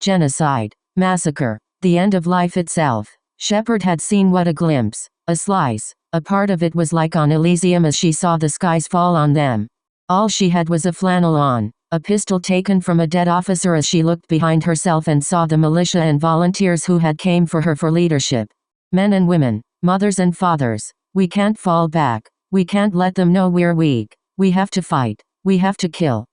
genocide, massacre, the end of life itself. Shepard had seen what a glimpse, a slice, a part of it was like on Elysium as she saw the skies fall on them. All she had was a flannel on, a pistol taken from a dead officer as she looked behind herself and saw the militia and volunteers who had came for her for leadership. Men and women, mothers and fathers. We can't fall back. We can't let them know we're weak. We have to fight. We have to kill.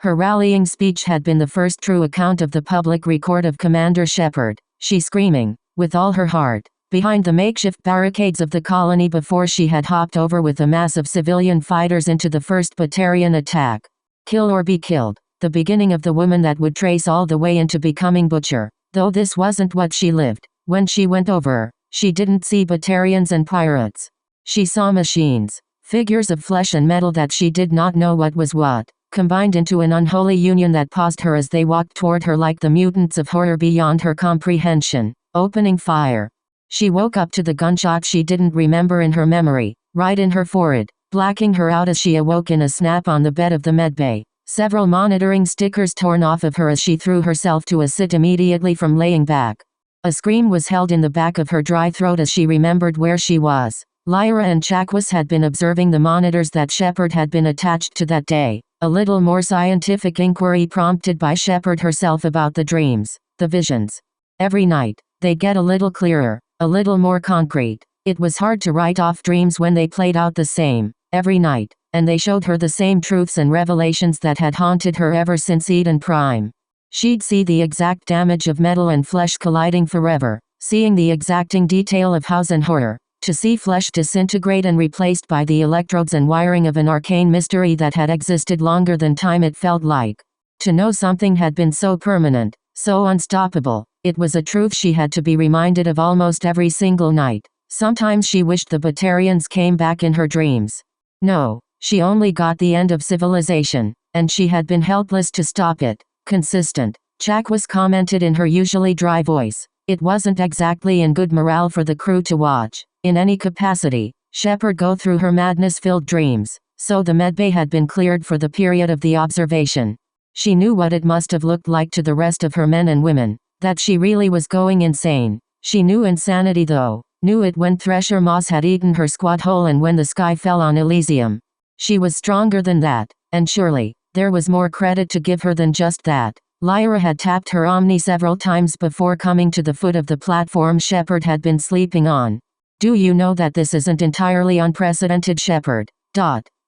Her rallying speech had been the first true account of the public record of Commander Shepard, she screaming, with all her heart, behind the makeshift barricades of the colony before she had hopped over with a mass of civilian fighters into the 1st Battalion attack. Kill or be killed, the beginning of the woman that would trace all the way into becoming butcher, though this wasn't what she lived. When she went over, she didn't see battalions and pirates. She saw machines, figures of flesh and metal that she did not know what was what, combined into an unholy union that paused her as they walked toward her like the mutants of horror beyond her comprehension, opening fire. She woke up to the gunshot she didn't remember in her memory, right in her forehead, blacking her out as she awoke in a snap on the bed of the medbay, several monitoring stickers torn off of her as she threw herself to a sit immediately from laying back. A scream was held in the back of her dry throat as she remembered where she was. Lyra and Chakwas had been observing the monitors that Shepard had been attached to that day. A little more scientific inquiry prompted by Shepard herself about the dreams, the visions. Every night, they get a little clearer, a little more concrete. It was hard to write off dreams when they played out the same, every night, and they showed her the same truths and revelations that had haunted her ever since Eden Prime. She'd see the exact damage of metal and flesh colliding forever, seeing the exacting detail of house and horror, to see flesh disintegrate and replaced by the electrodes and wiring of an arcane mystery that had existed longer than time it felt like. To know something had been so permanent, so unstoppable, it was a truth she had to be reminded of almost every single night. Sometimes she wished the Batarians came back in her dreams. No, she only got the end of civilization, and she had been helpless to stop it. Consistent, Chakwas commented in her usually dry voice. It wasn't exactly in good morale for the crew to watch, in any capacity, Shepard go through her madness-filled dreams, so the medbay had been cleared for the period of the observation. She knew what it must have looked like to the rest of her men and women, that she really was going insane. She knew insanity though, knew it when Thresher Moss had eaten her squad whole and when the sky fell on Elysium. She was stronger than that, and surely, there was more credit to give her than just that. Lyra had tapped her Omni several times before coming to the foot of the platform Shepard had been sleeping on. Do you know that this isn't entirely unprecedented, Shepard?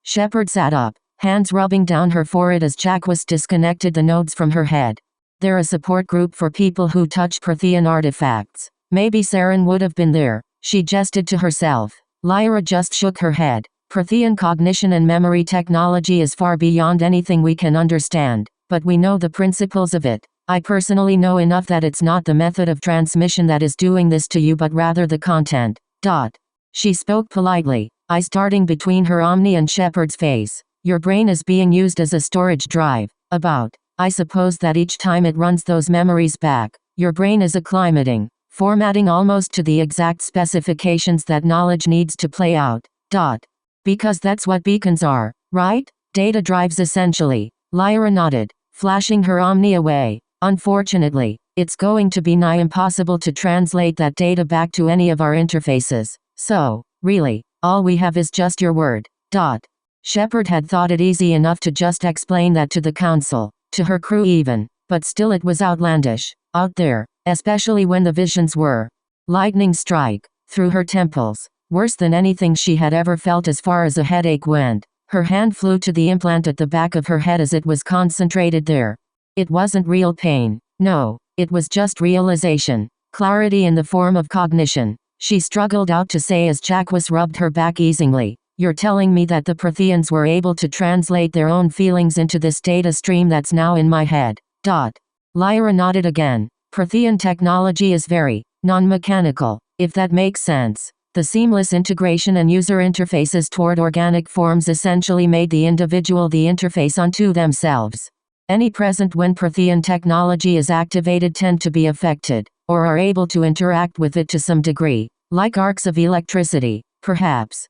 Shepard sat up, hands rubbing down her forehead as Chakwas disconnected the nodes from her head. They're a support group for people who touch Prothean artifacts. Maybe Saren would have been there, she gestured to herself. Lyra just shook her head. Prothean cognition and memory technology is far beyond anything we can understand, but we know the principles of it. I personally know enough that it's not the method of transmission that is doing this to you but rather the content. She spoke politely, eyes darting between her Omni and Shepard's face. Your brain is being used as a storage drive. I suppose that each time it runs those memories back, your brain is acclimating, formatting almost to the exact specifications that knowledge needs to play out. Because that's what beacons are, right? Data drives essentially. Lyra nodded, flashing her Omni away. Unfortunately, it's going to be nigh impossible to translate that data back to any of our interfaces. So, really, all we have is just your word. Shepard had thought it easy enough to just explain that to the council, to her crew even, but still it was outlandish, out there, especially when the visions were. Lightning strike, through her temples, worse than anything she had ever felt as far as a headache went. Her hand flew to the implant at the back of her head as it was concentrated there. It wasn't real pain, no, it was just realization, clarity in the form of cognition. She struggled out to say as Chakwas rubbed her back easingly, you're telling me that the Protheans were able to translate their own feelings into this data stream that's now in my head. Lyra nodded again. Prothean technology is very non-mechanical, if that makes sense. The seamless integration and user interfaces toward organic forms essentially made the individual the interface unto themselves. Any present when Prothean technology is activated tend to be affected, or are able to interact with it to some degree, like arcs of electricity, perhaps.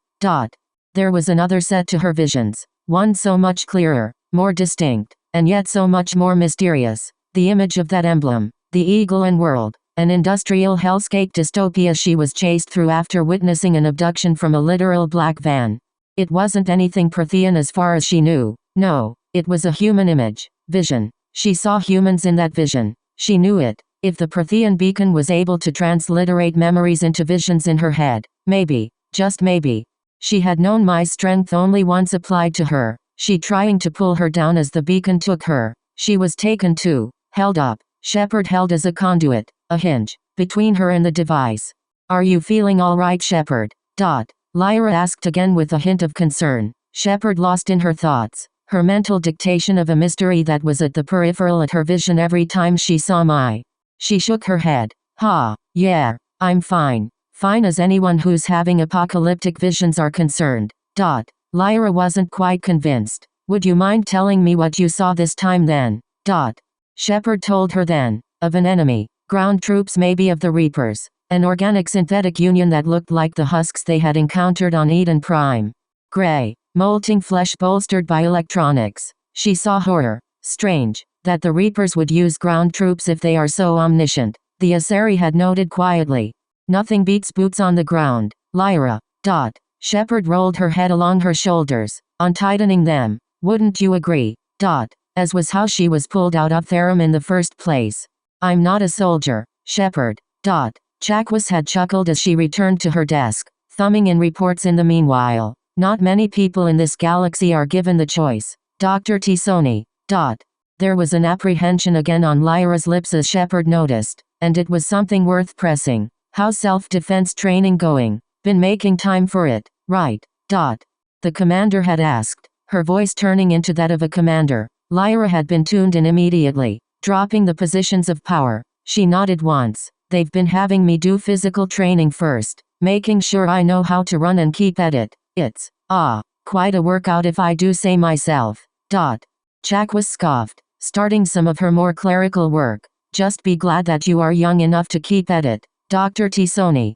There was another set to her visions, one so much clearer, more distinct, and yet so much more mysterious. The image of that emblem, the eagle and world, an industrial hellscape dystopia she was chased through after witnessing an abduction from a literal black van. It wasn't anything Prothean as far as she knew. No, it was a human image, vision. She saw humans in that vision. She knew it. If the Prothean beacon was able to transliterate memories into visions in her head, maybe, just maybe. She had known Mai's strength only once applied to her. She trying to pull her down as the beacon took her. She was taken too, held up. Shepard held as a conduit, a hinge, between her and the device. Are you feeling all right, Shepard? Lyra asked again with a hint of concern. Shepard lost in her thoughts, her mental dictation of a mystery that was at the peripheral at her vision every time she saw Mai. She shook her head. Yeah, I'm fine. Fine as anyone who's having apocalyptic visions are concerned. Lyra wasn't quite convinced. Would you mind telling me what you saw this time then? Shepard told her then. Of an enemy. Ground troops, maybe of the Reapers. An organic synthetic union that looked like the husks they had encountered on Eden Prime. Gray, molting flesh bolstered by electronics. She saw horror. Strange, that the Reapers would use ground troops if they are so omniscient, the Asari had noted quietly. Nothing beats boots on the ground, Lyra. Shepard rolled her head along her shoulders, untightening them. Wouldn't you agree? As was how she was pulled out of Therum in the first place. I'm not a soldier, Shepard. Chakwas had chuckled as she returned to her desk, thumbing in reports in the meanwhile. Not many people in this galaxy are given the choice. Dr. T'Soni. There was an apprehension again on Lyra's lips as Shepard noticed, and it was something worth pressing. How's self-defense training going? Been making time for it, right? The commander had asked, her voice turning into that of a commander. Lyra had been tuned in immediately, dropping the positions of power. She nodded once. They've been having me do physical training first, making sure I know how to run and keep at it. It's, quite a workout if I do say myself. Chakwas scoffed, starting some of her more clerical work. Just be glad that you are young enough to keep at it, Dr. T'Soni.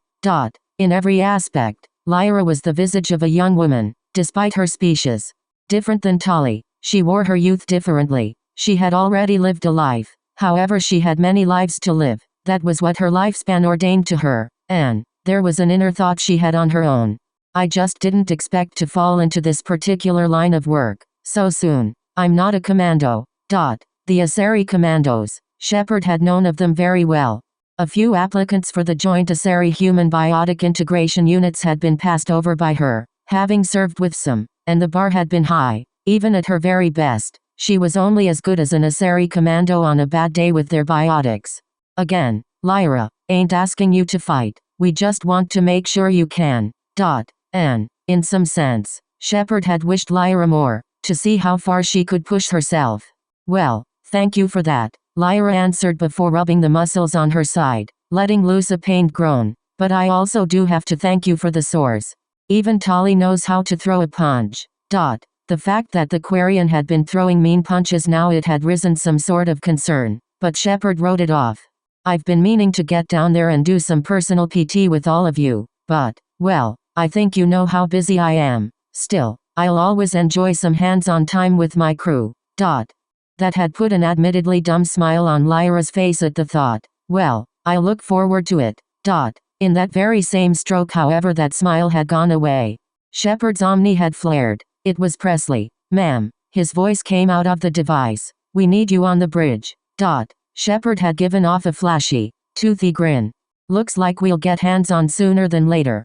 In every aspect, Lyra was the visage of a young woman, despite her species. Different than Tali, she wore her youth differently. She had already lived a life, however she had many lives to live. That was what her lifespan ordained to her, and there was an inner thought she had on her own. I just didn't expect to fall into this particular line of work so soon. I'm not a commando. The Asari commandos, Shepard had known of them very well. A few applicants for the joint Asari-human biotic integration units had been passed over by her, having served with some, and the bar had been high. Even at her very best, she was only as good as an Asari commando on a bad day with their biotics. Again, Lyra, ain't asking you to fight, we just want to make sure you can. And, in some sense, Shepard had wished Lyra more, to see how far she could push herself. Well, thank you for that, Lyra answered before rubbing the muscles on her side, letting loose a pained groan. But I also do have to thank you for the sores. Even Tali knows how to throw a punch. The fact that the Quarian had been throwing mean punches now it had risen some sort of concern, but Shepard wrote it off. I've been meaning to get down there and do some personal PT with all of you, but, well, I think you know how busy I am. Still, I'll always enjoy some hands-on time with my crew. That had put an admittedly dumb smile on Lyra's face at the thought. Well, I look forward to it. In that very same stroke, however, that smile had gone away. Shepard's Omni had flared. It was Presley. Ma'am. His voice came out of the device. We need you on the bridge. Shepard had given off a flashy, toothy grin. Looks like we'll get hands-on sooner than later.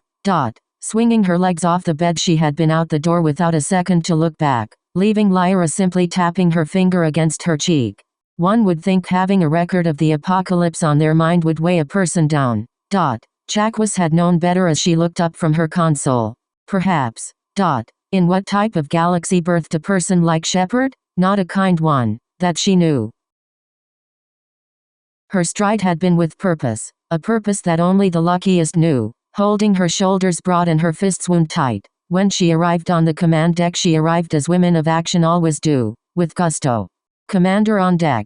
Swinging her legs off the bed, she had been out the door without a second to look back, leaving Lyra simply tapping her finger against her cheek. One would think having a record of the apocalypse on their mind would weigh a person down. Chakwas had known better as she looked up from her console. Perhaps. In what type of galaxy birthed a person like Shepard? Not a kind one, that she knew. Her stride had been with purpose, a purpose that only the luckiest knew, holding her shoulders broad and her fists wound tight. When she arrived on the command deck, she arrived as women of action always do, with gusto. Commander on deck.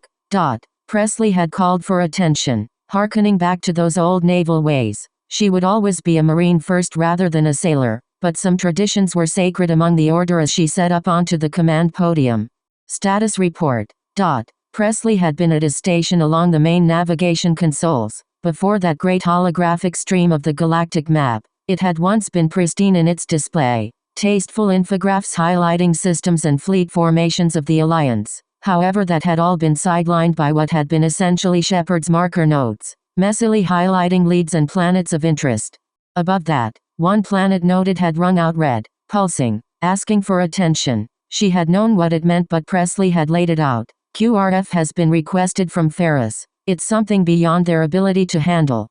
Presley had called for attention, hearkening back to those old naval ways. She would always be a Marine first rather than a sailor, but some traditions were sacred among the order as she set up onto the command podium. Status report. Presley had been at his station along the main navigation consoles. Before that great holographic stream of the galactic map, it had once been pristine in its display. Tasteful infographs highlighting systems and fleet formations of the Alliance. However, that had all been sidelined by what had been essentially Shepard's marker nodes, messily highlighting leads and planets of interest. Above that, one planet noted had rung out red, pulsing, asking for attention. She had known what it meant, but Presley had laid it out. QRF has been requested from Ferris. It's something beyond their ability to handle.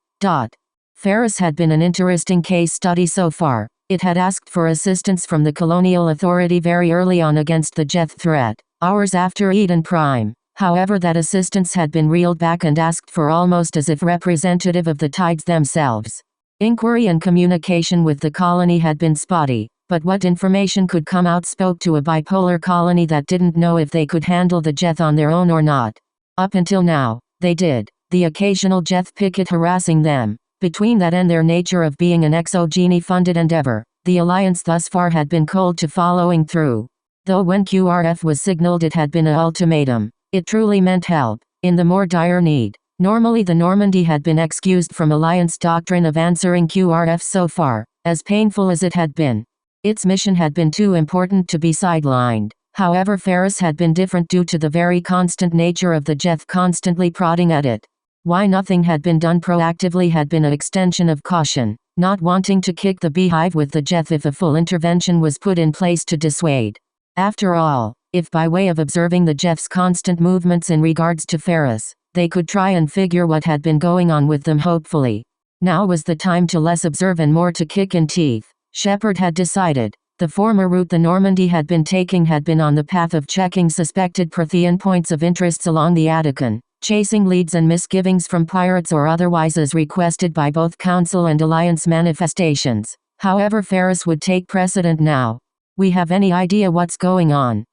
Ferris had been an interesting case study so far. It had asked for assistance from the Colonial Authority very early on against the Geth threat, hours after Eden Prime. However, that assistance had been reeled back and asked for almost as if representative of the Tides themselves. Inquiry and communication with the colony had been spotty, but what information could come out spoke to a bipolar colony that didn't know if they could handle the Geth on their own or not. Up until now, they did. The occasional Geth picket harassing them. Between that and their nature of being an exogeny-funded endeavor, the Alliance thus far had been cold to following through. Though when QRF was signaled it had been an ultimatum, it truly meant help, in the more dire need. Normally the Normandy had been excused from Alliance doctrine of answering QRF so far, as painful as it had been. Its mission had been too important to be sidelined. However, Ferris had been different due to the very constant nature of the Geth constantly prodding at it. Why nothing had been done proactively had been an extension of caution, not wanting to kick the beehive with the Geth if a full intervention was put in place to dissuade. After all, if by way of observing the Geth's constant movements in regards to Ferris, they could try and figure what had been going on with them hopefully. Now was the time to less observe and more to kick in teeth. Shepard had decided. The former route the Normandy had been taking had been on the path of checking suspected Prothean points of interests along the Attican, chasing leads and misgivings from pirates or otherwise as requested by both Council and Alliance manifestations. However, Ferris would take precedent now. We have any idea what's going on?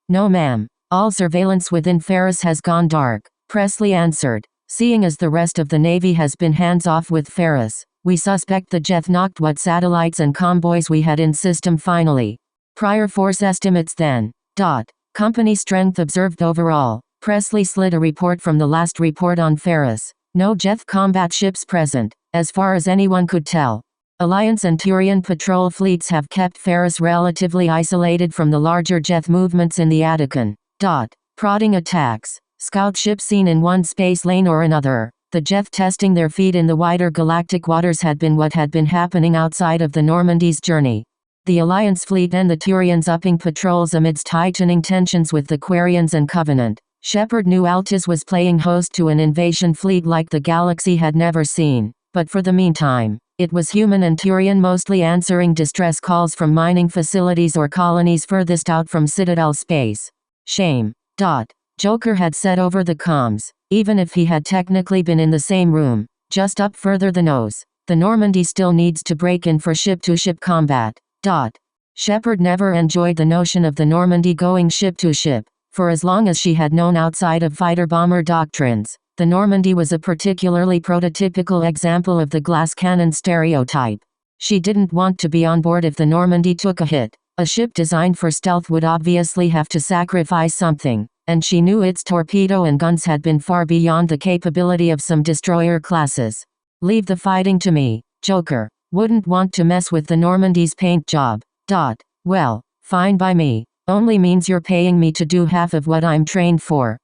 No ma'am. All surveillance within Ferris has gone dark, Presley answered. Seeing as the rest of the Navy has been hands-off with Ferris, we suspect the Geth knocked what satellites and convoys we had in system finally. Prior force estimates then. Company strength observed overall. Presley slid a report from the last report on Ferris. No Geth combat ships present, as far as anyone could tell. Alliance and Turian patrol fleets have kept Ferris relatively isolated from the larger Geth movements in the Attican. Prodding attacks. Scout ships seen in one space lane or another. The Geth testing their feet in the wider galactic waters had been what had been happening outside of the Normandy's journey. The Alliance fleet and the Turians upping patrols amidst heightening tensions with the Quarians and Covenant. Shepard knew Altis was playing host to an invasion fleet like the galaxy had never seen, but for the meantime, it was human and Turian mostly answering distress calls from mining facilities or colonies furthest out from Citadel space. Shame. Joker had said over the comms. Even if he had technically been in the same room, just up further the nose, the Normandy still needs to break in for ship-to-ship combat. Shepard never enjoyed the notion of the Normandy going ship-to-ship. For as long as she had known outside of fighter-bomber doctrines, the Normandy was a particularly prototypical example of the glass cannon stereotype. She didn't want to be on board if the Normandy took a hit. A ship designed for stealth would obviously have to sacrifice something. And she knew its torpedo and guns had been far beyond the capability of some destroyer classes. Leave the fighting to me, Joker. Wouldn't want to mess with the Normandy's paint job. Well, fine by me. Only means you're paying me to do half of what I'm trained for.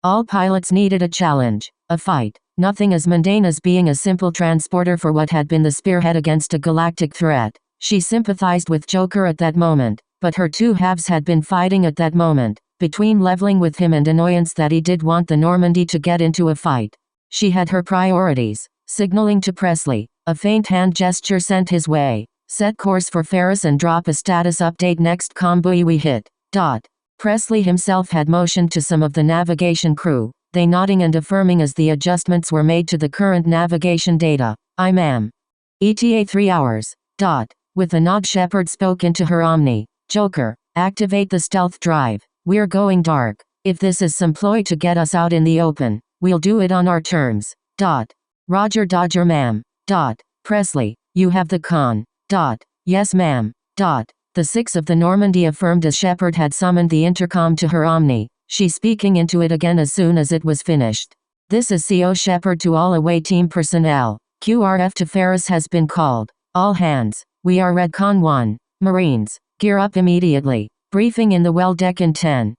All pilots needed a challenge, a fight. Nothing as mundane as being a simple transporter for what had been the spearhead against a galactic threat. She sympathized with Joker at that moment, but her two halves had been fighting at that moment. Between leveling with him and annoyance that he did want the Normandy to get into a fight. She had her priorities. Signaling to Presley, a faint hand gesture sent his way. Set course for Ferris and drop a status update next convoy we hit. Presley himself had motioned to some of the navigation crew, they nodding and affirming as the adjustments were made to the current navigation data. I ma'am. ETA 3 hours. With a nod Shepard spoke into her Omni. Joker, activate the stealth drive. We're going dark. If this is some ploy to get us out in the open, we'll do it on our terms. Roger Dodger ma'am. Presley, you have the con. Yes ma'am. The 6 of the Normandy affirmed as Shepard had summoned the intercom to her Omni. she speaking into it again as soon as it was finished. This is CO Shepard to all away team personnel. QRF to Ferris has been called. All hands. We are Redcon 1. Marines. Gear up immediately. Briefing in the well deck in 10.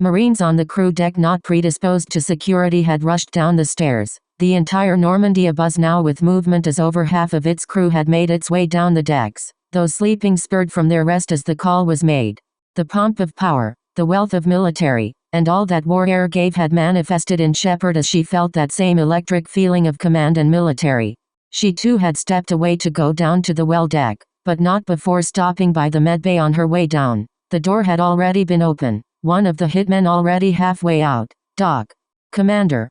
Marines on the crew deck not predisposed to security had rushed down the stairs. The entire Normandy abuzz now with movement as over half of its crew had made its way down the decks. Those sleeping spurred from their rest as the call was made. The pomp of power, the wealth of military, and all that war air gave had manifested in Shepard as she felt that same electric feeling of command and military. She too had stepped away to go down to the well deck, but not before stopping by the medbay on her way down. The door had already been open, one of the hitmen already halfway out. Doc. Commander.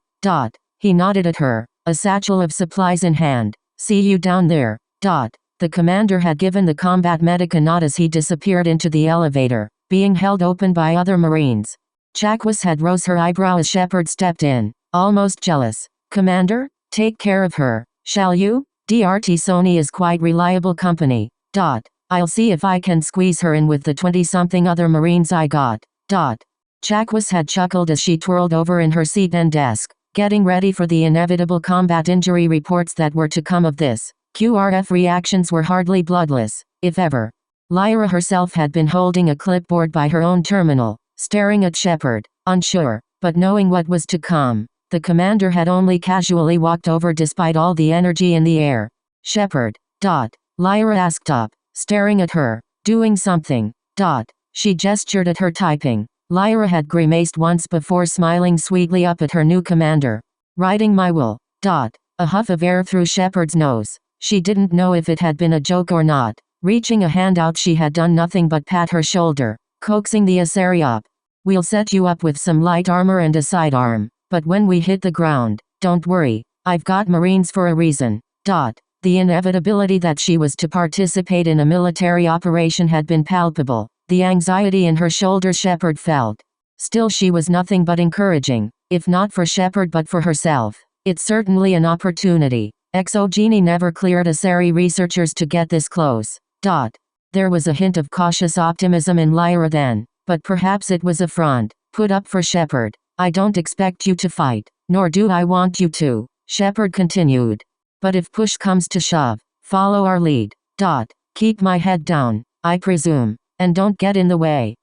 He nodded at her, a satchel of supplies in hand. See you down there. The commander had given the combat medic a nod as he disappeared into the elevator, being held open by other Marines. Chakwas had rose her eyebrow as Shepard stepped in, almost jealous. Commander, take care of her, shall you? DRT Sony is quite reliable company. I'll see if I can squeeze her in with the 20-something other Marines I got. Chakwas had chuckled as she twirled over in her seat and desk, getting ready for the inevitable combat injury reports that were to come of this. QRF reactions were hardly bloodless, if ever. Lyra herself had been holding a clipboard by her own terminal, staring at Shepard, unsure, but knowing what was to come. The commander had only casually walked over despite all the energy in the air. Shepard. Lyra asked up, staring at her, doing something. She gestured at her typing. Lyra had grimaced once before smiling sweetly up at her new commander. Writing my will. A huff of air through Shepard's nose. She didn't know if it had been a joke or not. Reaching a hand out, she had done nothing but pat her shoulder, coaxing the Asari up. We'll set you up with some light armor and a sidearm, but when we hit the ground, don't worry, I've got Marines for a reason. The inevitability that she was to participate in a military operation had been palpable. The anxiety in her shoulders Shepard felt. Still, she was nothing but encouraging, if not for Shepard but for herself. It's certainly an opportunity. Exogeny never cleared Asari researchers to get this close. There was a hint of cautious optimism in Lyra then, but perhaps it was a front put up for Shepard. I don't expect you to fight, nor do I want you to, Shepard continued. But if push comes to shove, follow our lead. Keep my head down, I presume, and don't get in the way.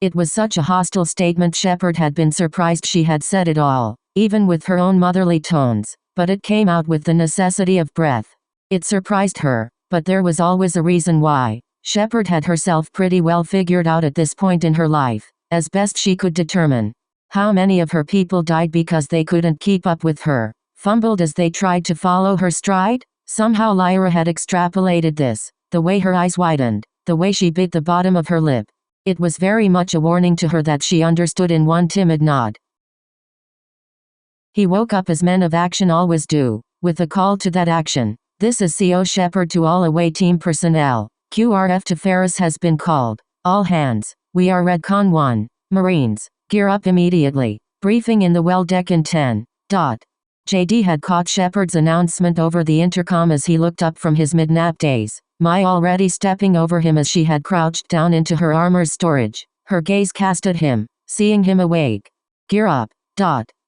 It was such a hostile statement. Shepard had been surprised she had said it all, even with her own motherly tones, but it came out with the necessity of breath. It surprised her, but there was always a reason why. Shepard had herself pretty well figured out at this point in her life, as best she could determine. How many of her people died because they couldn't keep up with her, fumbled as they tried to follow her stride? Somehow Lyra had extrapolated this, the way her eyes widened, the way she bit the bottom of her lip. It was very much a warning to her that she understood in one timid nod. He woke up as men of action always do, with a call to that action. This is CO Shepard to all away team personnel. QRF to Ferris has been called. All hands. We are Redcon 1. Marines. Gear up immediately. Briefing in the well deck in 10. JD had caught Shepard's announcement over the intercom as he looked up from his mid-nap daze, Mai already stepping over him as she had crouched down into her armor's storage, her gaze cast at him, seeing him awake. Gear up.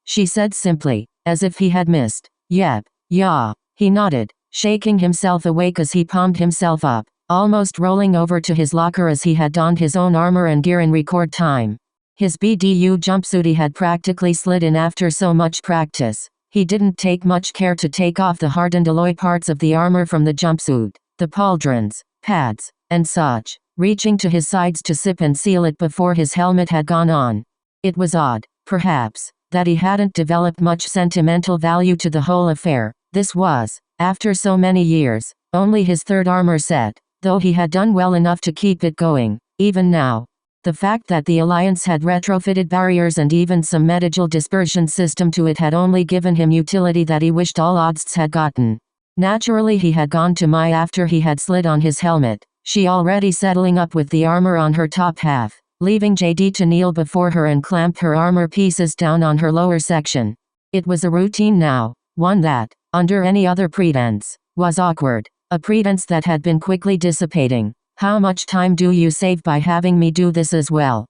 She said simply, as if he had missed. Yep. Yeah. He nodded, shaking himself awake as he palmed himself up, almost rolling over to his locker as he had donned his own armor and gear in record time. His BDU jumpsuit he had practically slid in after so much practice. He didn't take much care to take off the hardened alloy parts of the armor from the jumpsuit, the pauldrons, pads, and such, reaching to his sides to sip and seal it before his helmet had gone on. It was odd, perhaps, that he hadn't developed much sentimental value to the whole affair. This was, after so many years, only his third armor set, though he had done well enough to keep it going, even now. The fact that the Alliance had retrofitted barriers and even some medical dispersion system to it had only given him utility that he wished all Odds had gotten. Naturally he had gone to Mai after he had slid on his helmet, she already settling up with the armor on her top half, leaving JD to kneel before her and clamp her armor pieces down on her lower section. It was a routine now, one that, under any other pretense, was awkward, a pretense that had been quickly dissipating. How much time do you save by having me do this as well?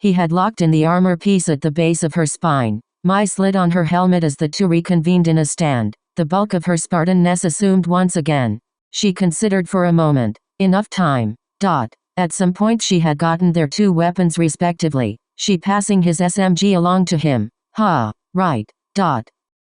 He had locked in the armor piece at the base of her spine. Mai slid on her helmet as the two reconvened in a stand. The bulk of her Spartanness assumed once again. She considered for a moment. Enough time. At some point she had gotten their two weapons respectively. She passing his SMG along to him. Right.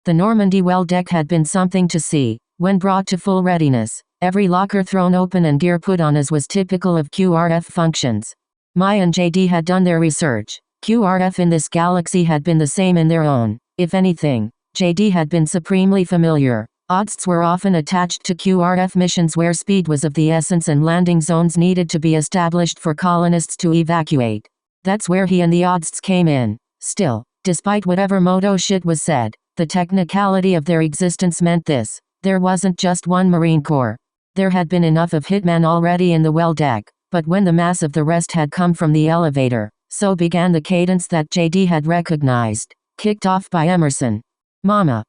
The Normandy well deck had been something to see. When brought to full readiness, every locker thrown open and gear put on as was typical of QRF functions. Mai and JD had done their research. QRF in this galaxy had been the same in their own. If anything, JD had been supremely familiar. ODSTs were often attached to QRF missions where speed was of the essence and landing zones needed to be established for colonists to evacuate. That's where he and the ODSTs came in. Still, despite whatever moto shit was said, the technicality of their existence meant this. There wasn't just one Marine Corps. There had been enough of Hitman already in the well deck, but when the mass of the rest had come from the elevator, so began the cadence that JD had recognized, kicked off by Emerson. Mama,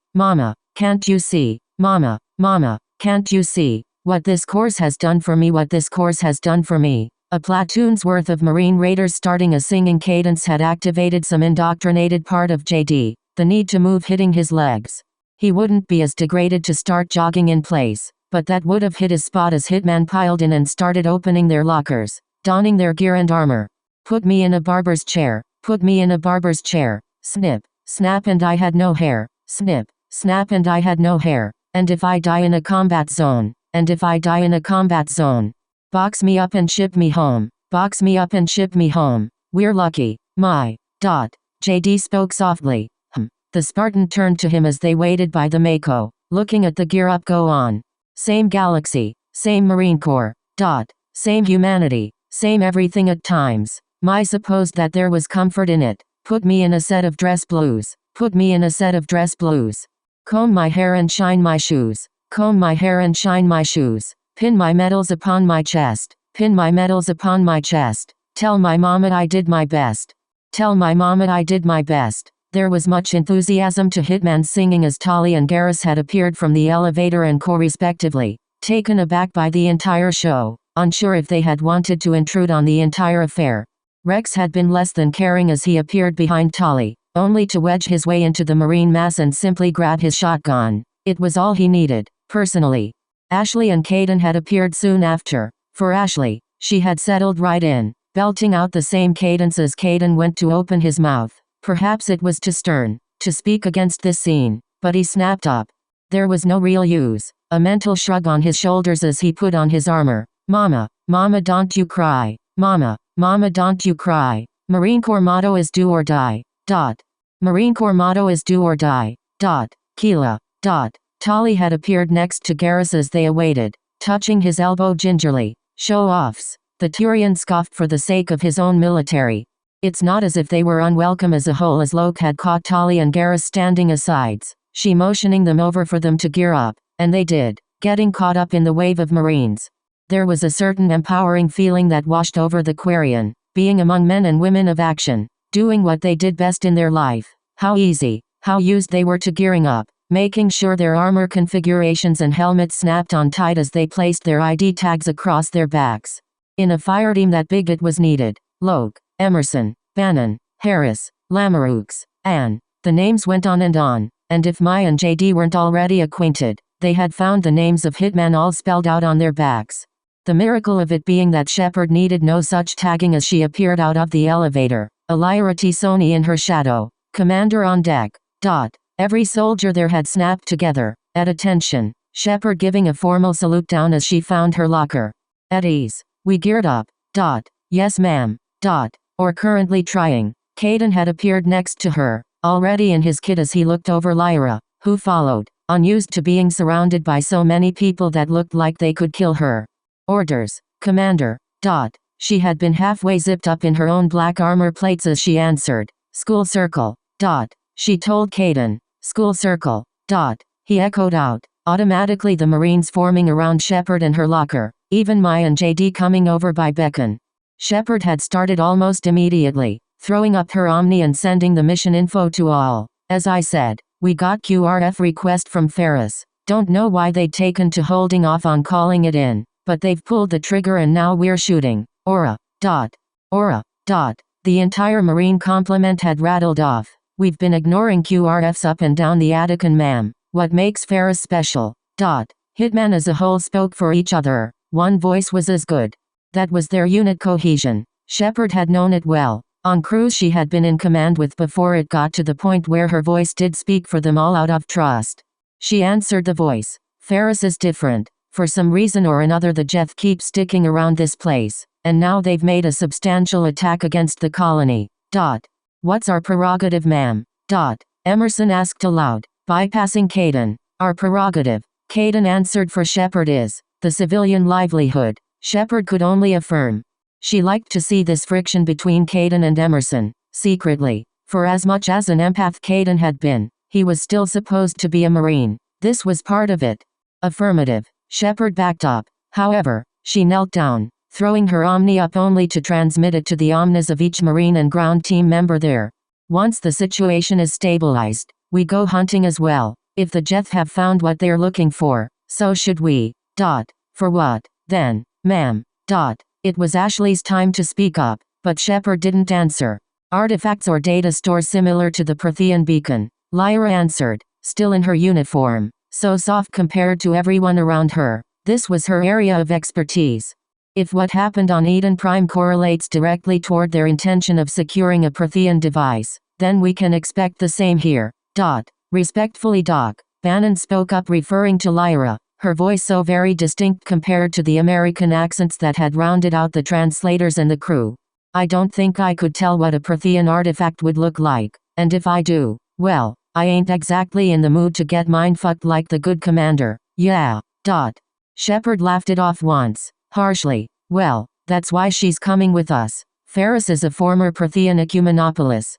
can't you see? Mama, can't you see? What this course has done for me, what this course has done for me. A platoon's worth of Marine Raiders starting a singing cadence had activated some indoctrinated part of JD, the need to move hitting his legs. He wouldn't be as degraded to start jogging in place, but that would have hit his spot as Hitman piled in and started opening their lockers, donning their gear and armor. Put me in a barber's chair, put me in a barber's chair. Snip, snap and I had no hair. Snip, snap and I had no hair. And if I die in a combat zone, and if I die in a combat zone, box me up and ship me home, box me up and ship me home. We're lucky, my. JD spoke softly. The Spartan turned to him as they waited by the Mako, looking at the gear up go on. Same galaxy, same Marine Corps. Same humanity, same everything at times. Mai supposed that there was comfort in it. Put me in a set of dress blues. Put me in a set of dress blues. Comb my hair and shine my shoes. Comb my hair and shine my shoes. Pin my medals upon my chest. Pin my medals upon my chest. Tell my mama I did my best. Tell my mama I did my best. There was much enthusiasm to Hitman's singing as Tali and Garrus had appeared from the elevator and core respectively, taken aback by the entire show, unsure if they had wanted to intrude on the entire affair. Rex had been less than caring as he appeared behind Tali, only to wedge his way into the Marine mass and simply grab his shotgun. It was all he needed, personally. Ashley and Kaidan had appeared soon after. For Ashley, she had settled right in, belting out the same cadence as Kaidan went to open his mouth. Perhaps it was too stern to speak against this scene, but he snapped up. There was no real use. A mental shrug on his shoulders as he put on his armor. Mama, don't you cry. Mama, don't you cry. Marine Corps motto is do or die. Marine Corps motto is do or die. Keela. Tali had appeared next to Garrus as they awaited, touching his elbow gingerly. Show-offs. The Turian scoffed for the sake of his own military. It's not as if they were unwelcome as a whole as Loke had caught Tali and Garrus standing asides, she motioning them over for them to gear up, and they did, getting caught up in the wave of Marines. There was a certain empowering feeling that washed over the Quarian, being among men and women of action, doing what they did best in their life. How easy, how used they were to gearing up, making sure their armor configurations and helmets snapped on tight as they placed their ID tags across their backs. In a fireteam that big it was needed. Loke, Emerson, Bannon, Harris, Lamarux, Anne. The names went on, and if Mai and JD weren't already acquainted, they had found the names of Hitman all spelled out on their backs. The miracle of it being that Shepard needed no such tagging as she appeared out of the elevator, Lyra T'Soni in her shadow, commander on deck. Every soldier there had snapped together, at attention, Shepard giving a formal salute down as she found her locker. At ease. We geared up. Yes ma'am. Or currently trying. Kaidan had appeared next to her, already in his kit as he looked over Lyra, who followed, unused to being surrounded by so many people that looked like they could kill her. Orders, Commander. She had been halfway zipped up in her own black armor plates as she answered. School circle. She told Kaidan. School circle. He echoed out. Automatically the Marines forming around Shepard and her locker, even Mai and JD coming over by beckon. Shepard had started almost immediately, throwing up her Omni and sending the mission info to all. As I said, we got QRF request from Ferris. Don't know why they'd taken to holding off on calling it in, but they've pulled the trigger and now we're shooting. Aura. The entire Marine complement had rattled off. We've been ignoring QRFs up and down the Attican, ma'am. What makes Ferris special? Hitman as a whole spoke for each other. One voice was as good. That was their unit cohesion. Shepard had known it well. On crews she had been in command with before it got to the point where her voice did speak for them all out of trust. She answered the voice. Ferris is different. For some reason or another the Geth keep sticking around this place, and now they've made a substantial attack against the colony. What's our prerogative, ma'am? Emerson asked aloud, bypassing Kaidan. Our prerogative, Kaidan answered for Shepard, is the civilian livelihood. Shepard could only affirm. She liked to see this friction between Kaidan and Emerson, secretly. For as much as an empath Kaidan had been, he was still supposed to be a Marine. This was part of it. Affirmative. Shepard backed up. However, she knelt down, throwing her Omni up only to transmit it to the Omnis of each Marine and ground team member there. Once the situation is stabilized, we go hunting as well. If the Geth have found what they're looking for, so should we. For what, then, ma'am? It was Ashley's time to speak up, but Shepard didn't answer. Artifacts or data stores similar to the Prothean beacon, Lyra answered, still in her uniform, so soft compared to everyone around her. This was her area of expertise. If what happened on Eden Prime correlates directly toward their intention of securing a Prothean device, then we can expect the same here. Respectfully, Doc, Bannon spoke up, referring to Lyra, her voice so very distinct compared to the American accents that had rounded out the translators and the crew. I don't think I could tell what a Prothean artifact would look like, and if I do, well, I ain't exactly in the mood to get mindfucked like the good commander. Yeah. Shepard laughed it off once, harshly. Well, that's why she's coming with us. Ferris is a former Prothean ecumenopolis.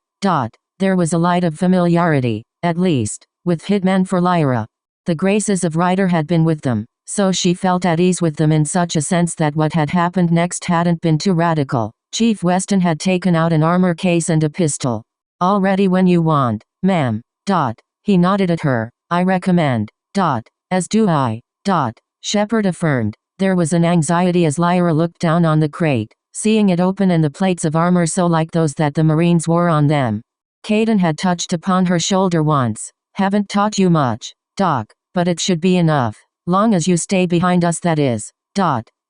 There was a light of familiarity, at least, with Hitman for Lyra. The graces of Ryder had been with them, so she felt at ease with them in such a sense that what had happened next hadn't been too radical. Chief Weston had taken out an armor case and a pistol. All ready when you want, ma'am. He nodded at her. I recommend. As do I. Shepard affirmed. There was an anxiety as Lyra looked down on the crate, seeing it open and the plates of armor so like those that the Marines wore on them. Kaidan had touched upon her shoulder once. Haven't taught you much, Doc, but it should be enough. Long as you stay behind us, that is.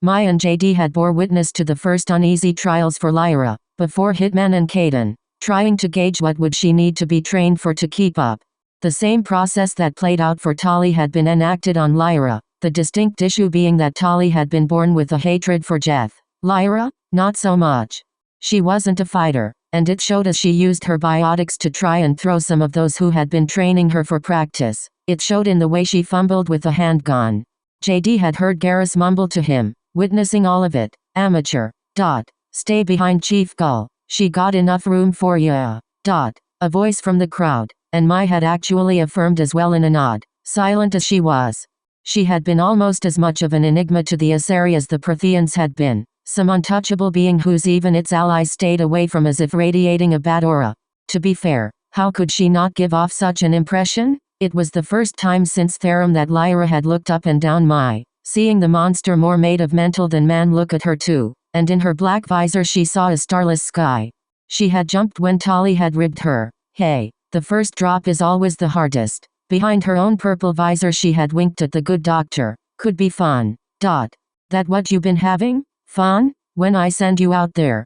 Mai and JD had bore witness to the first uneasy trials for Lyra, before Hitman and Kaidan, trying to gauge what would she need to be trained for to keep up. The same process that played out for Tali had been enacted on Lyra, the distinct issue being that Tali had been born with a hatred for Geth. Lyra, not so much. She wasn't a fighter, and it showed as she used her biotics to try and throw some of those who had been training her for practice. It showed in the way she fumbled with the handgun. JD had heard Garrus mumble to him, witnessing all of it. Amateur. Stay behind Chief Gull. She got enough room for ya. A voice from the crowd, and Mai had actually affirmed as well in a nod, silent as she was. She had been almost as much of an enigma to the Asari as the Protheans had been, some untouchable being whose even its allies stayed away from as if radiating a bad aura. To be fair, how could she not give off such an impression? It was the first time since Therum that Lyra had looked up and down Mai, seeing the monster more made of mental than man look at her too, and in her black visor she saw a starless sky. She had jumped when Tali had rigged her. Hey, the first drop is always the hardest. Behind her own purple visor she had winked at the good doctor. Could be fun. That what you been having? Fun? When I send you out there.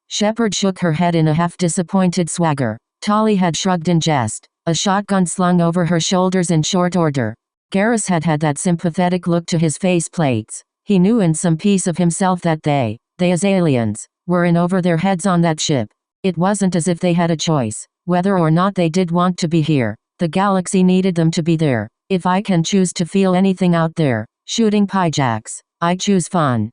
Shepard shook her head in a half-disappointed swagger. Tali had shrugged in jest, a shotgun slung over her shoulders in short order. Garrus had had that sympathetic look to his face plates. He knew in some piece of himself that they as aliens, were in over their heads on that ship. It wasn't as if they had a choice, whether or not they did want to be here. The galaxy needed them to be there. If I can choose to feel anything out there, shooting pyjacks, I choose fun.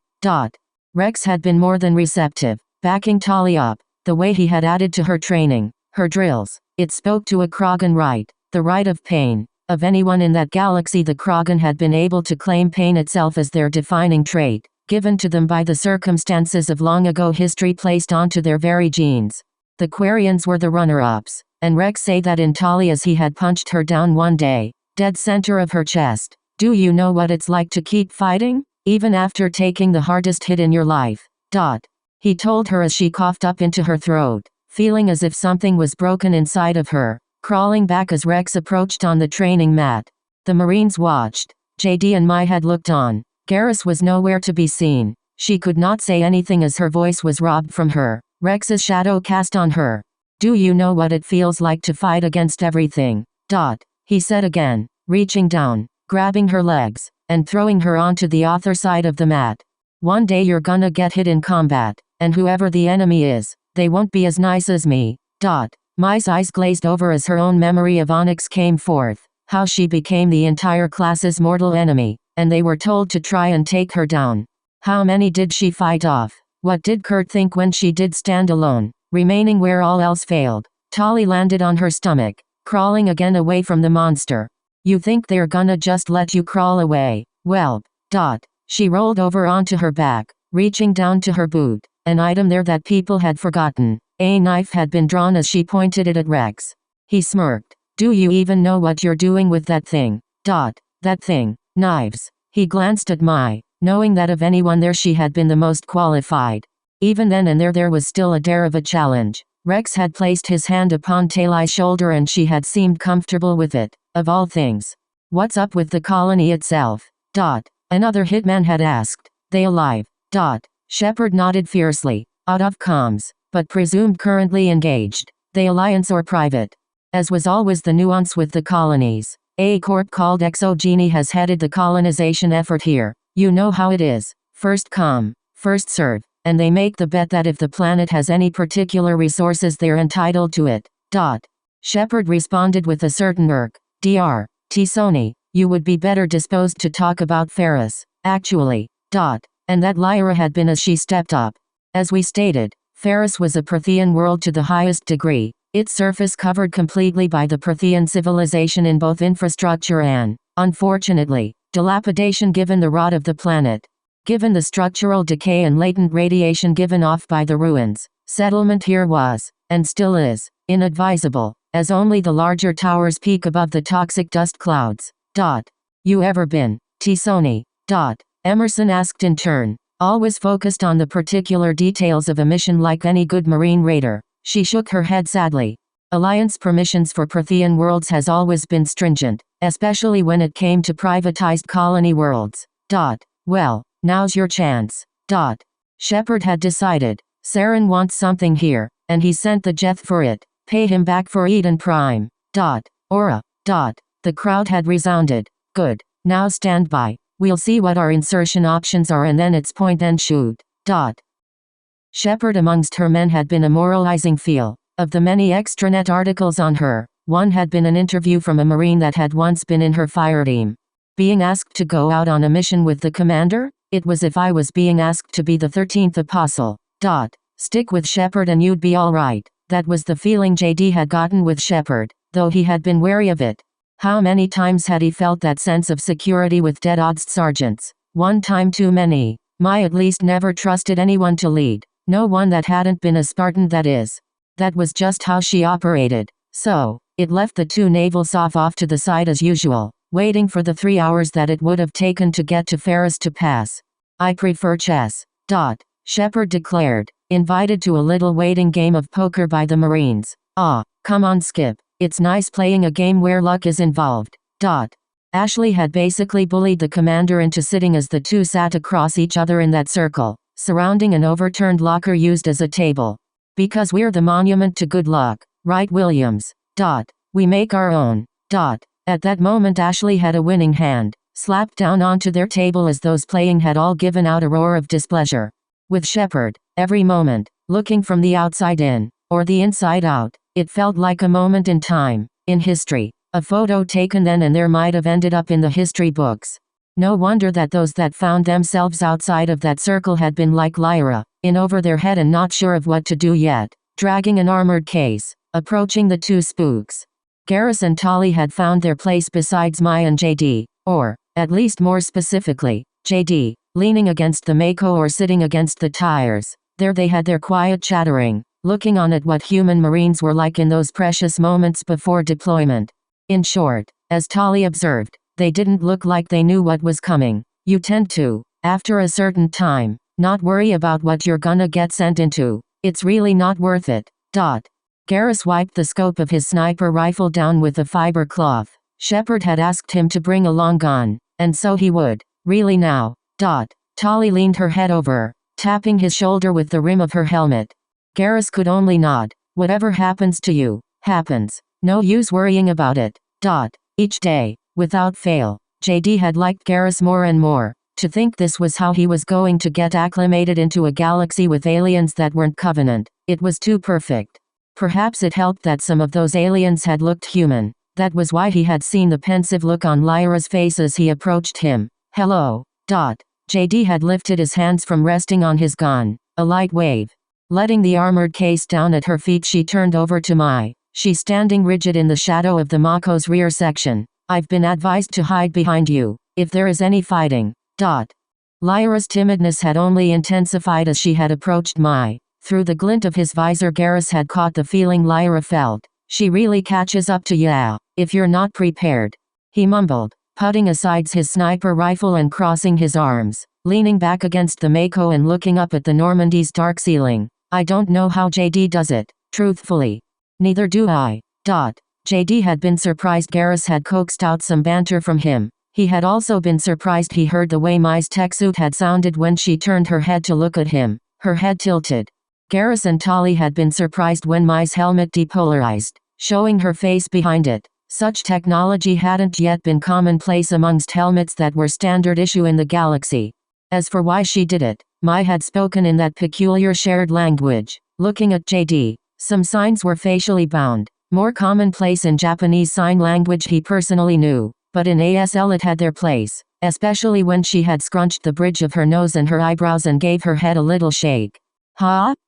Rex had been more than receptive, backing Tali up, the way he had added to her training, her drills. It spoke to a Krogan right, the right of pain. Of anyone in that galaxy, the Krogan had been able to claim pain itself as their defining trait, given to them by the circumstances of long ago history placed onto their very genes. The Quarians were the runner-ups, and Rex say that in Tali as he had punched her down one day, dead center of her chest. Do you know what it's like to keep fighting? Even after taking the hardest hit in your life. he told her as she coughed up into her throat, feeling as if something was broken inside of her, crawling back as Rex approached on the training mat. The Marines watched. JD and Mai had looked on. Garrus was nowhere to be seen. She could not say anything as her voice was robbed from her. Rex's shadow cast on her. Do you know what it feels like to fight against everything? He said again, reaching down, grabbing her legs, and throwing her onto the other side of the mat. One day you're gonna get hit in combat, and whoever the enemy is, they won't be as nice as me. Mai's eyes glazed over as her own memory of Onyx came forth, how she became the entire class's mortal enemy, and they were told to try and take her down. How many did she fight off? What did Kurt think when she did stand alone, remaining where all else failed? Tali landed on her stomach, crawling again away from the monster. You think they're gonna just let you crawl away? Well, she rolled over onto her back, reaching down to her boot, an item there that people had forgotten. A knife had been drawn as she pointed it at Rex. He smirked. Do you even know what you're doing with that thing? That thing. Knives. He glanced at Mai, knowing that of anyone there she had been the most qualified. Even then and there was still a dare of a challenge. Rex had placed his hand upon Tali's shoulder and she had seemed comfortable with it, of all things. What's up with the colony itself? Another hitman had asked. They alive? Shepard nodded fiercely, out of comms, but presumed currently engaged. They alliance or private? As was always the nuance with the colonies. A corp called Exogeny has headed the colonization effort here. You know how it is. First come, first serve, and they make the bet that if the planet has any particular resources they're entitled to it. Shepard responded with a certain irk. Dr. T'Soni, you would be better disposed to talk about Ferris, actually. And that Lyra had been as she stepped up. As we stated, Ferris was a Prothean world to the highest degree, its surface covered completely by the Prothean civilization in both infrastructure and, unfortunately, dilapidation given the rot of the planet. Given the structural decay and latent radiation given off by the ruins, settlement here was, and still is, inadvisable, as only the larger towers peak above the toxic dust clouds. You ever been, T'Soni? Emerson asked in turn, always focused on the particular details of a mission like any good Marine raider. She shook her head sadly. Alliance permissions for Prothean worlds has always been stringent, especially when it came to privatized colony worlds. Well, now's your chance. Shepard had decided. Saren wants something here, and he sent the Jeth for it. Pay him back for Eden Prime. Aura. The crowd had resounded. Good. Now stand by. We'll see what our insertion options are and then it's point and shoot. Shepard amongst her men had been a moralizing feel. Of the many extranet articles on her, one had been an interview from a Marine that had once been in her fire team. Being asked to go out on a mission with the commander? It was if I was being asked to be the 13th apostle. Stick with Shepard and you'd be alright. That was the feeling JD had gotten with Shepard, though he had been wary of it. How many times had he felt that sense of security with dead-odds sergeants? One time too many. Mai at least never trusted anyone to lead. No one that hadn't been a Spartan, that is. That was just how she operated. So, it left the two naval soph off to the side as usual, waiting for the 3 hours that it would have taken to get to Ferris to pass. I prefer chess. Shepard declared, invited to a little waiting game of poker by the Marines. Come on Skip. It's nice playing a game where luck is involved. Ashley had basically bullied the commander into sitting as the two sat across each other in that circle, surrounding an overturned locker used as a table. Because we're the monument to good luck, right Williams? We make our own. At that moment Ashley had a winning hand, slapped down onto their table as those playing had all given out a roar of displeasure. With Shepard, every moment, looking from the outside in, or the inside out, it felt like a moment in time, in history. A photo taken then and there might have ended up in the history books. No wonder that those that found themselves outside of that circle had been like Lyra, in over their head and not sure of what to do yet, dragging an armored case, approaching the two spooks. Garrus and Tali had found their place besides Mai and JD, or, at least more specifically, JD, leaning against the Mako or sitting against the tires. There they had their quiet chattering, looking on at what human Marines were like in those precious moments before deployment. In short, as Tali observed, they didn't look like they knew what was coming. You tend to, after a certain time, Not worry about what you're gonna get sent into. It's really not worth it. Garrus wiped the scope of his sniper rifle down with a fiber cloth. Shepard had asked him to bring a long gun, and so he would. Really now? Tali leaned her head over, tapping his shoulder with the rim of her helmet. Garrus could only nod. Whatever happens to you, happens. No use worrying about it. Each day, without fail, JD had liked Garrus more and more. To think this was how he was going to get acclimated into a galaxy with aliens that weren't Covenant, it was too perfect. Perhaps it helped that some of those aliens had looked human. That was why he had seen the pensive look on Lyra's face as he approached him. Hello. JD had lifted his hands from resting on his gun. A light wave. Letting the armored case down at her feet, she turned over to Mai. She standing rigid in the shadow of the Mako's rear section. I've been advised to hide behind you, if there is any fighting. Lyra's timidness had only intensified as she had approached Mai. Through the glint of his visor, Garrus had caught the feeling Lyra felt. She really catches up to you, if you're not prepared. He mumbled, putting aside his sniper rifle and crossing his arms, leaning back against the Mako and looking up at the Normandy's dark ceiling. I don't know how JD does it, truthfully. Neither do I. JD had been surprised Garrus had coaxed out some banter from him. He had also been surprised he heard the way Mai's tech suit had sounded when she turned her head to look at him, her head tilted. Garrus and Tali had been surprised when Mai's helmet depolarized, showing her face behind it. Such technology hadn't yet been commonplace amongst helmets that were standard issue in the galaxy. As for why she did it, Mai had spoken in that peculiar shared language. Looking at JD, some signs were facially bound, more commonplace in Japanese sign language he personally knew, but in ASL it had their place, especially when she had scrunched the bridge of her nose and her eyebrows and gave her head a little shake.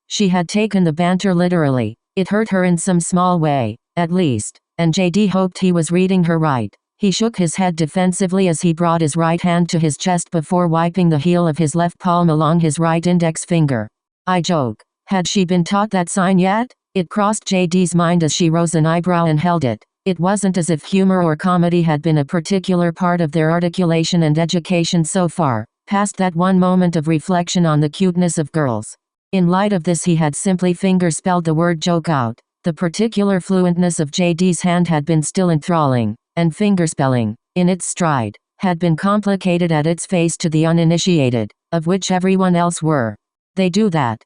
She had taken the banter literally. It hurt her in some small way, at least, and JD hoped he was reading her right. He shook his head defensively as he brought his right hand to his chest before wiping the heel of his left palm along his right index finger. I joke. Had she been taught that sign yet? It crossed JD's mind as she rose an eyebrow and held it. It wasn't as if humor or comedy had been a particular part of their articulation and education so far, past that one moment of reflection on the cuteness of girls. In light of this, he had simply finger-spelled the word joke out. The particular fluentness of JD's hand had been still enthralling, and fingerspelling, in its stride, had been complicated at its face to the uninitiated, of which everyone else were. They do that.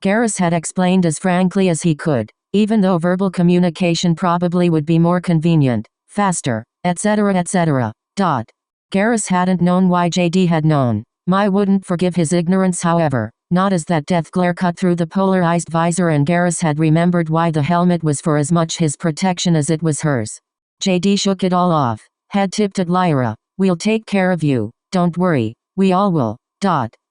Garrus had explained as frankly as he could, even though verbal communication probably would be more convenient, faster, etc. etc. Garrus hadn't known why JD had known. Mai wouldn't forgive his ignorance, however, not as that death glare cut through the polarized visor, and Garrus had remembered why the helmet was for as much his protection as it was hers. JD shook it all off, head tipped at Lyra. We'll take care of you, don't worry, we all will.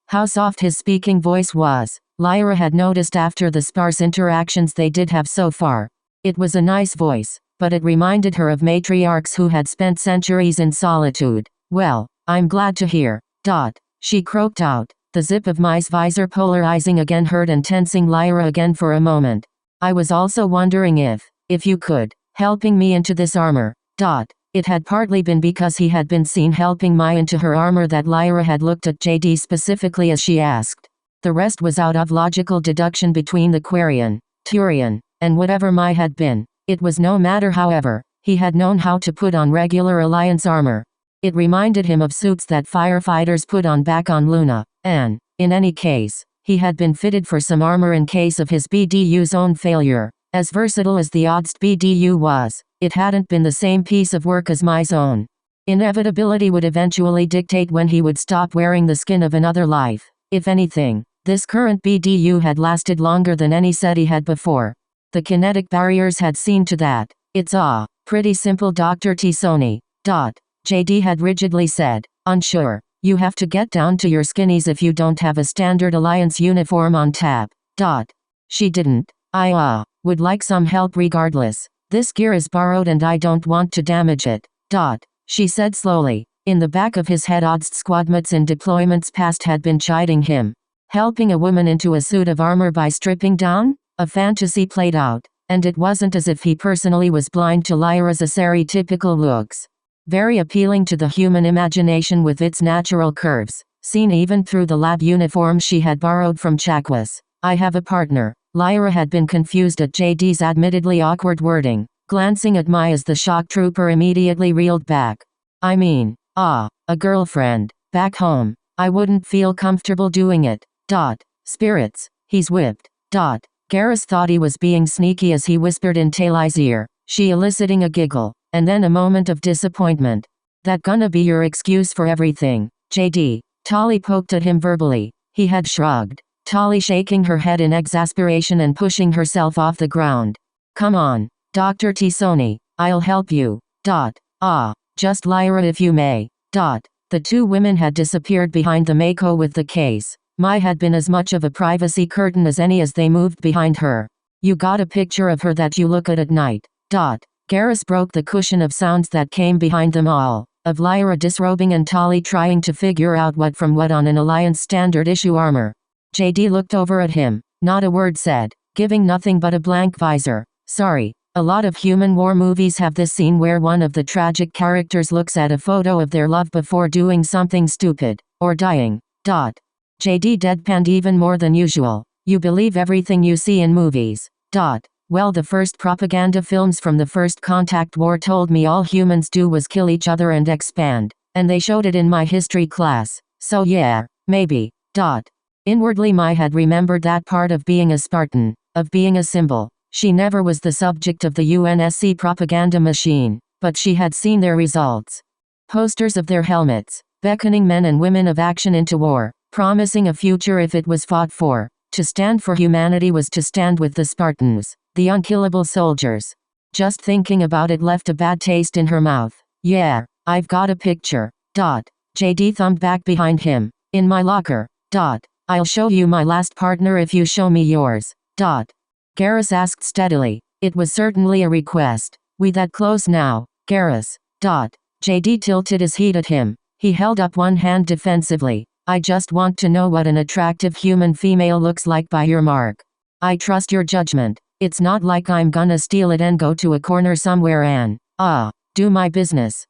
How soft his speaking voice was, Lyra had noticed after the sparse interactions they did have so far. It was a nice voice, but it reminded her of matriarchs who had spent centuries in solitude. Well, I'm glad to hear. She croaked out, the zip of Mai's visor polarizing again, hurt and tensing Lyra again for a moment. I was also wondering if you could, helping me into this armor. It had partly been because he had been seen helping Mai into her armor that Lyra had looked at JD specifically as she asked. The rest was out of logical deduction between the Quarian, Turian, and whatever Mai had been. It was no matter, however. He had known how to put on regular Alliance armor. It reminded him of suits that firefighters put on back on Luna, and, in any case, he had been fitted for some armor in case of his BDU's own failure. As versatile as the Odst BDU was, it hadn't been the same piece of work as Mai's own. Inevitability would eventually dictate when he would stop wearing the skin of another life. If anything, this current BDU had lasted longer than any SETI had before. The kinetic barriers had seen to that. It's pretty simple, Dr. Tisoni. JD had rigidly said, unsure. You have to get down to your skinnies if you don't have a standard Alliance uniform on tap. She didn't. I would like some help regardless. This gear is borrowed and I don't want to damage it. She said slowly. In the back of his head, Odst squadmates in deployments past had been chiding him. Helping a woman into a suit of armor by stripping down? A fantasy played out. And it wasn't as if he personally was blind to Lyra's Asari-typical looks. Very appealing to the human imagination with its natural curves, Seen even through the lab uniform she had borrowed from Chakwas. I have a partner. Lyra had been confused at JD's admittedly awkward wording, glancing at Mai as the shock trooper immediately reeled back. I mean, a girlfriend. Back home. I wouldn't feel comfortable doing it. Spirits. He's whipped. Garrus thought he was being sneaky as he whispered in Talai's ear, she eliciting a giggle, and then a moment of disappointment. That gonna be your excuse for everything, JD? Tali poked at him verbally. He had shrugged. Tali shaking her head in exasperation and pushing herself off the ground. Come on, Dr. Tisoni, I'll help you. Just Lyra if you may. The two women had disappeared behind the Mako with the case. Mai had been as much of a privacy curtain as any as they moved behind her. You got a picture of her that you look at night. Garrus broke the cushion of sounds that came behind them all, of Lyra disrobing and Tali trying to figure out what from what on an Alliance standard issue armor. JD looked over at him, not a word said, giving nothing but a blank visor. Sorry, a lot of human war movies have this scene where one of the tragic characters looks at a photo of their love before doing something stupid, or dying. JD deadpanned even more than usual. You believe everything you see in movies. Well, the first propaganda films from the First Contact War told me all humans do was kill each other and expand, and they showed it in my history class, so yeah, maybe. Inwardly Mai had remembered that part of being a Spartan, of being a symbol. She never was the subject of the UNSC propaganda machine, but she had seen their results. Posters of their helmets, beckoning men and women of action into war, promising a future if it was fought for. To stand for humanity was to stand with the Spartans, the unkillable soldiers. Just thinking about it left a bad taste in her mouth. Yeah, I've got a picture. JD thumbed back behind him. In my locker. I'll show you my last partner if you show me yours. Garrus asked steadily. It was certainly a request. We that close now, Garrus. JD tilted his heat at him. He held up one hand defensively. I just want to know what an attractive human female looks like by your mark. I trust your judgment. It's not like I'm gonna steal it and go to a corner somewhere and, do my business.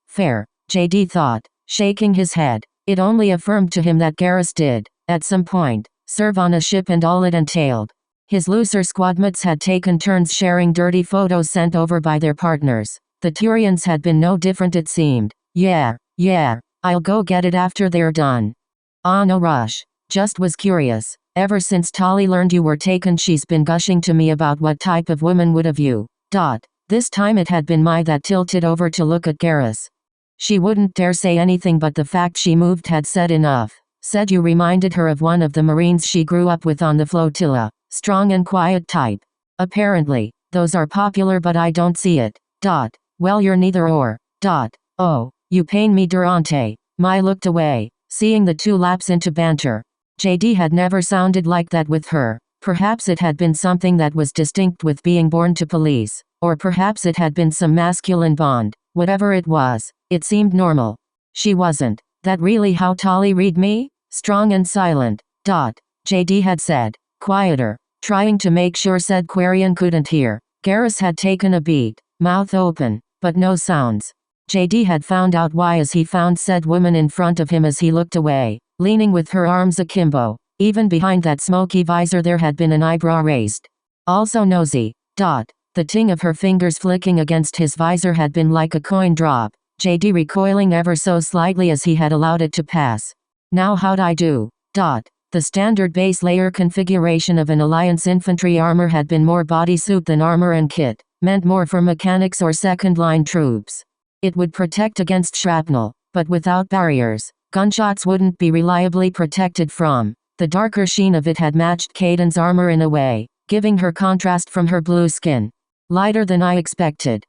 Fair, JD thought, shaking his head. It only affirmed to him that Garrus did, at some point, serve on a ship and all it entailed. His looser squadmates had taken turns sharing dirty photos sent over by their partners. The Turians had been no different it seemed. Yeah, I'll go get it after they're done. No rush. Just was curious. Ever since Tali learned you were taken she's been gushing to me about what type of woman would have you. This time it had been Mai that tilted over to look at Garrus. She wouldn't dare say anything but the fact she moved had said enough. Said you reminded her of one of the Marines she grew up with on the flotilla. Strong and quiet type. Apparently, those are popular but I don't see it. Well you're neither or. Oh, you pain me Durante. Mai looked away, seeing the two lapse into banter. JD had never sounded like that with her. Perhaps it had been something that was distinct with being born to police. Or perhaps it had been some masculine bond. Whatever it was, it seemed normal. She wasn't. That really how Tali read me? Strong and silent. JD had said. Quieter. Trying to make sure said Quarian couldn't hear. Garrus had taken a beat, mouth open, but no sounds. JD had found out why as he found said woman in front of him as he looked away, leaning with her arms akimbo. Even behind that smoky visor there had been an eyebrow raised. Also nosy. The ting of her fingers flicking against his visor had been like a coin drop. JD recoiling ever so slightly as he had allowed it to pass. Now how'd I do? The standard base layer configuration of an Alliance infantry armor had been more bodysuit than armor and kit, meant more for mechanics or second-line troops. It would protect against shrapnel, but without barriers, gunshots wouldn't be reliably protected from. The darker sheen of it had matched Kaidan's armor in a way, giving her contrast from her blue skin. Lighter than I expected.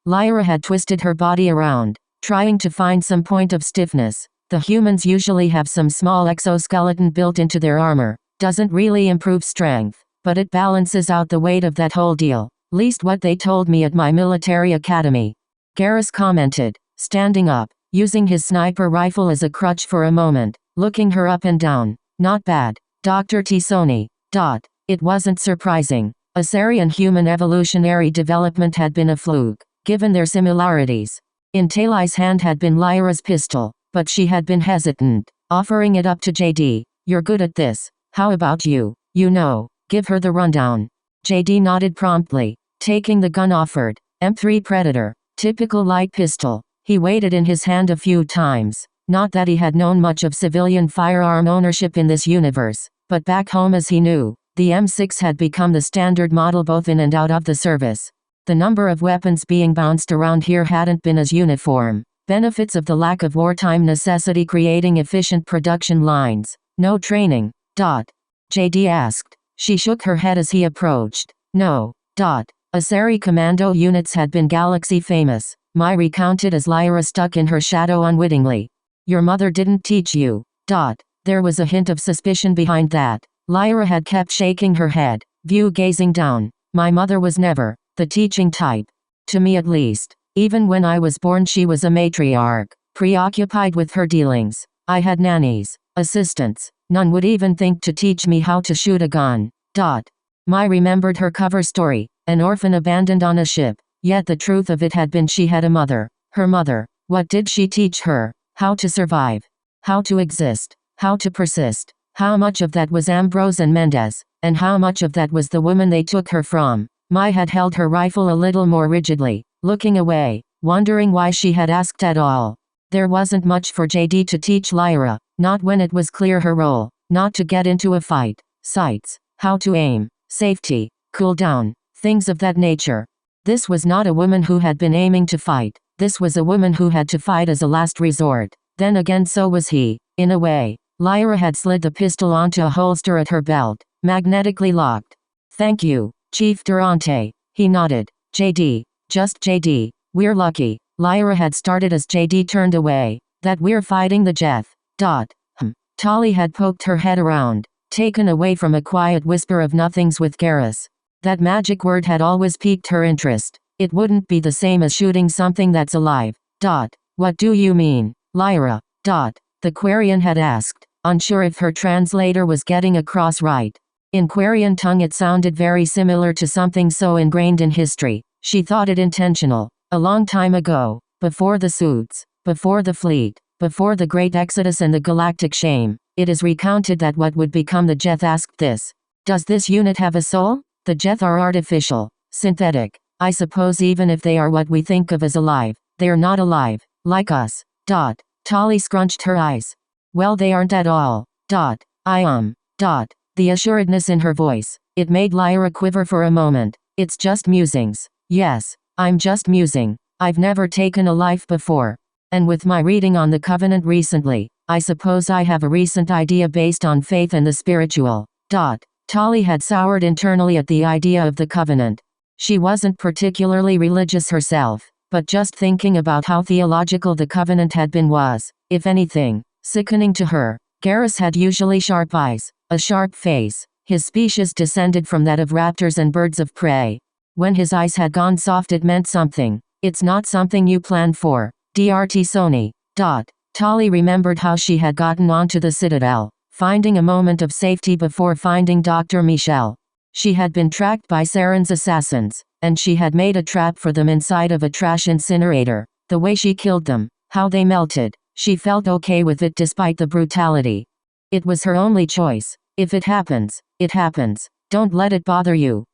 Lyra had twisted her body around, trying to find some point of stiffness. The humans usually have some small exoskeleton built into their armor. Doesn't really improve strength, but it balances out the weight of that whole deal. Least what they told me at my military academy. Garrus commented, standing up, using his sniper rifle as a crutch for a moment, looking her up and down. Not bad, Dr. Tisoni. It wasn't surprising. Assyrian human evolutionary development had been a fluke, given their similarities. In Talai's hand had been Lyra's pistol, but she had been hesitant. offering it up to JD. You're good at this. How about you? You know, give her the rundown. JD nodded promptly, taking the gun offered. M3 Predator. Typical light pistol. He weighed it in his hand a few times. Not that he had known much of civilian firearm ownership in this universe, but back home as he knew, the M6 had become the standard model both in and out of the service. The number of weapons being bounced around here hadn't been as uniform. Benefits of the lack of wartime necessity creating efficient production lines. No training. JD asked. She shook her head as he approached. No. Asari commando units had been galaxy famous. Mai recounted as Lyra stuck in her shadow unwittingly. Your mother didn't teach you. There was a hint of suspicion behind that. Lyra had kept shaking her head, view gazing down. My mother was never the teaching type. To me at least. Even when I was born she was a matriarch, preoccupied with her dealings. I had nannies, assistants. None would even think to teach me how to shoot a gun. Mai remembered her cover story, an orphan abandoned on a ship. Yet the truth of it had been she had a mother. Her mother. What did she teach her? How to survive. How to exist. How to persist. How much of that was Ambrose and Mendez, and how much of that was the woman they took her from? Mai had held her rifle a little more rigidly, looking away, wondering why she had asked at all. There wasn't much for JD to teach Lyra, not when it was clear her role, not to get into a fight. Sights, how to aim, safety, cool down, things of that nature. This was not a woman who had been aiming to fight. This was a woman who had to fight as a last resort. Then again so was he, in a way. Lyra had slid the pistol onto a holster at her belt, magnetically locked. Thank you, Chief Durante. He nodded. JD. Just JD. We're lucky. Lyra had started as JD turned away. That we're fighting the Jeth. Tali had poked her head around, taken away from a quiet whisper of nothings with Garrus. That magic word had always piqued her interest. It wouldn't be the same as shooting something that's alive. What do you mean, Lyra? The Quarian had asked, unsure if her translator was getting across right. In Quarian tongue it sounded very similar to something so ingrained in history. She thought it intentional. A long time ago, before the suits, before the fleet, before the Great Exodus and the Galactic Shame, it is recounted that what would become the Jeth asked this. Does this unit have a soul? The Jeth are artificial, synthetic. I suppose even if they are what we think of as alive, they are not alive, like us. Tali scrunched her eyes. Well, they aren't at all. The assuredness in her voice, it made Lyra quiver for a moment. It's just musings. Yes, I'm just musing. I've never taken a life before. And with my reading on the Covenant recently, I suppose I have a recent idea based on faith and the spiritual. Tali had soured internally at the idea of the Covenant. She wasn't particularly religious herself, but just thinking about how theological the Covenant had been was, if anything, sickening to her. Garrus had usually sharp eyes, a sharp face. His species descended from that of raptors and birds of prey. When his eyes had gone soft it meant something. It's not something you plan for. Drt. Sony. Tali remembered how she had gotten onto the Citadel, finding a moment of safety before finding Dr. Michel. She had been tracked by Saren's assassins, and she had made a trap for them inside of a trash incinerator. The way she killed them, how they melted, she felt okay with it despite the brutality. It was her only choice. If it happens, it happens. Don't let it bother you.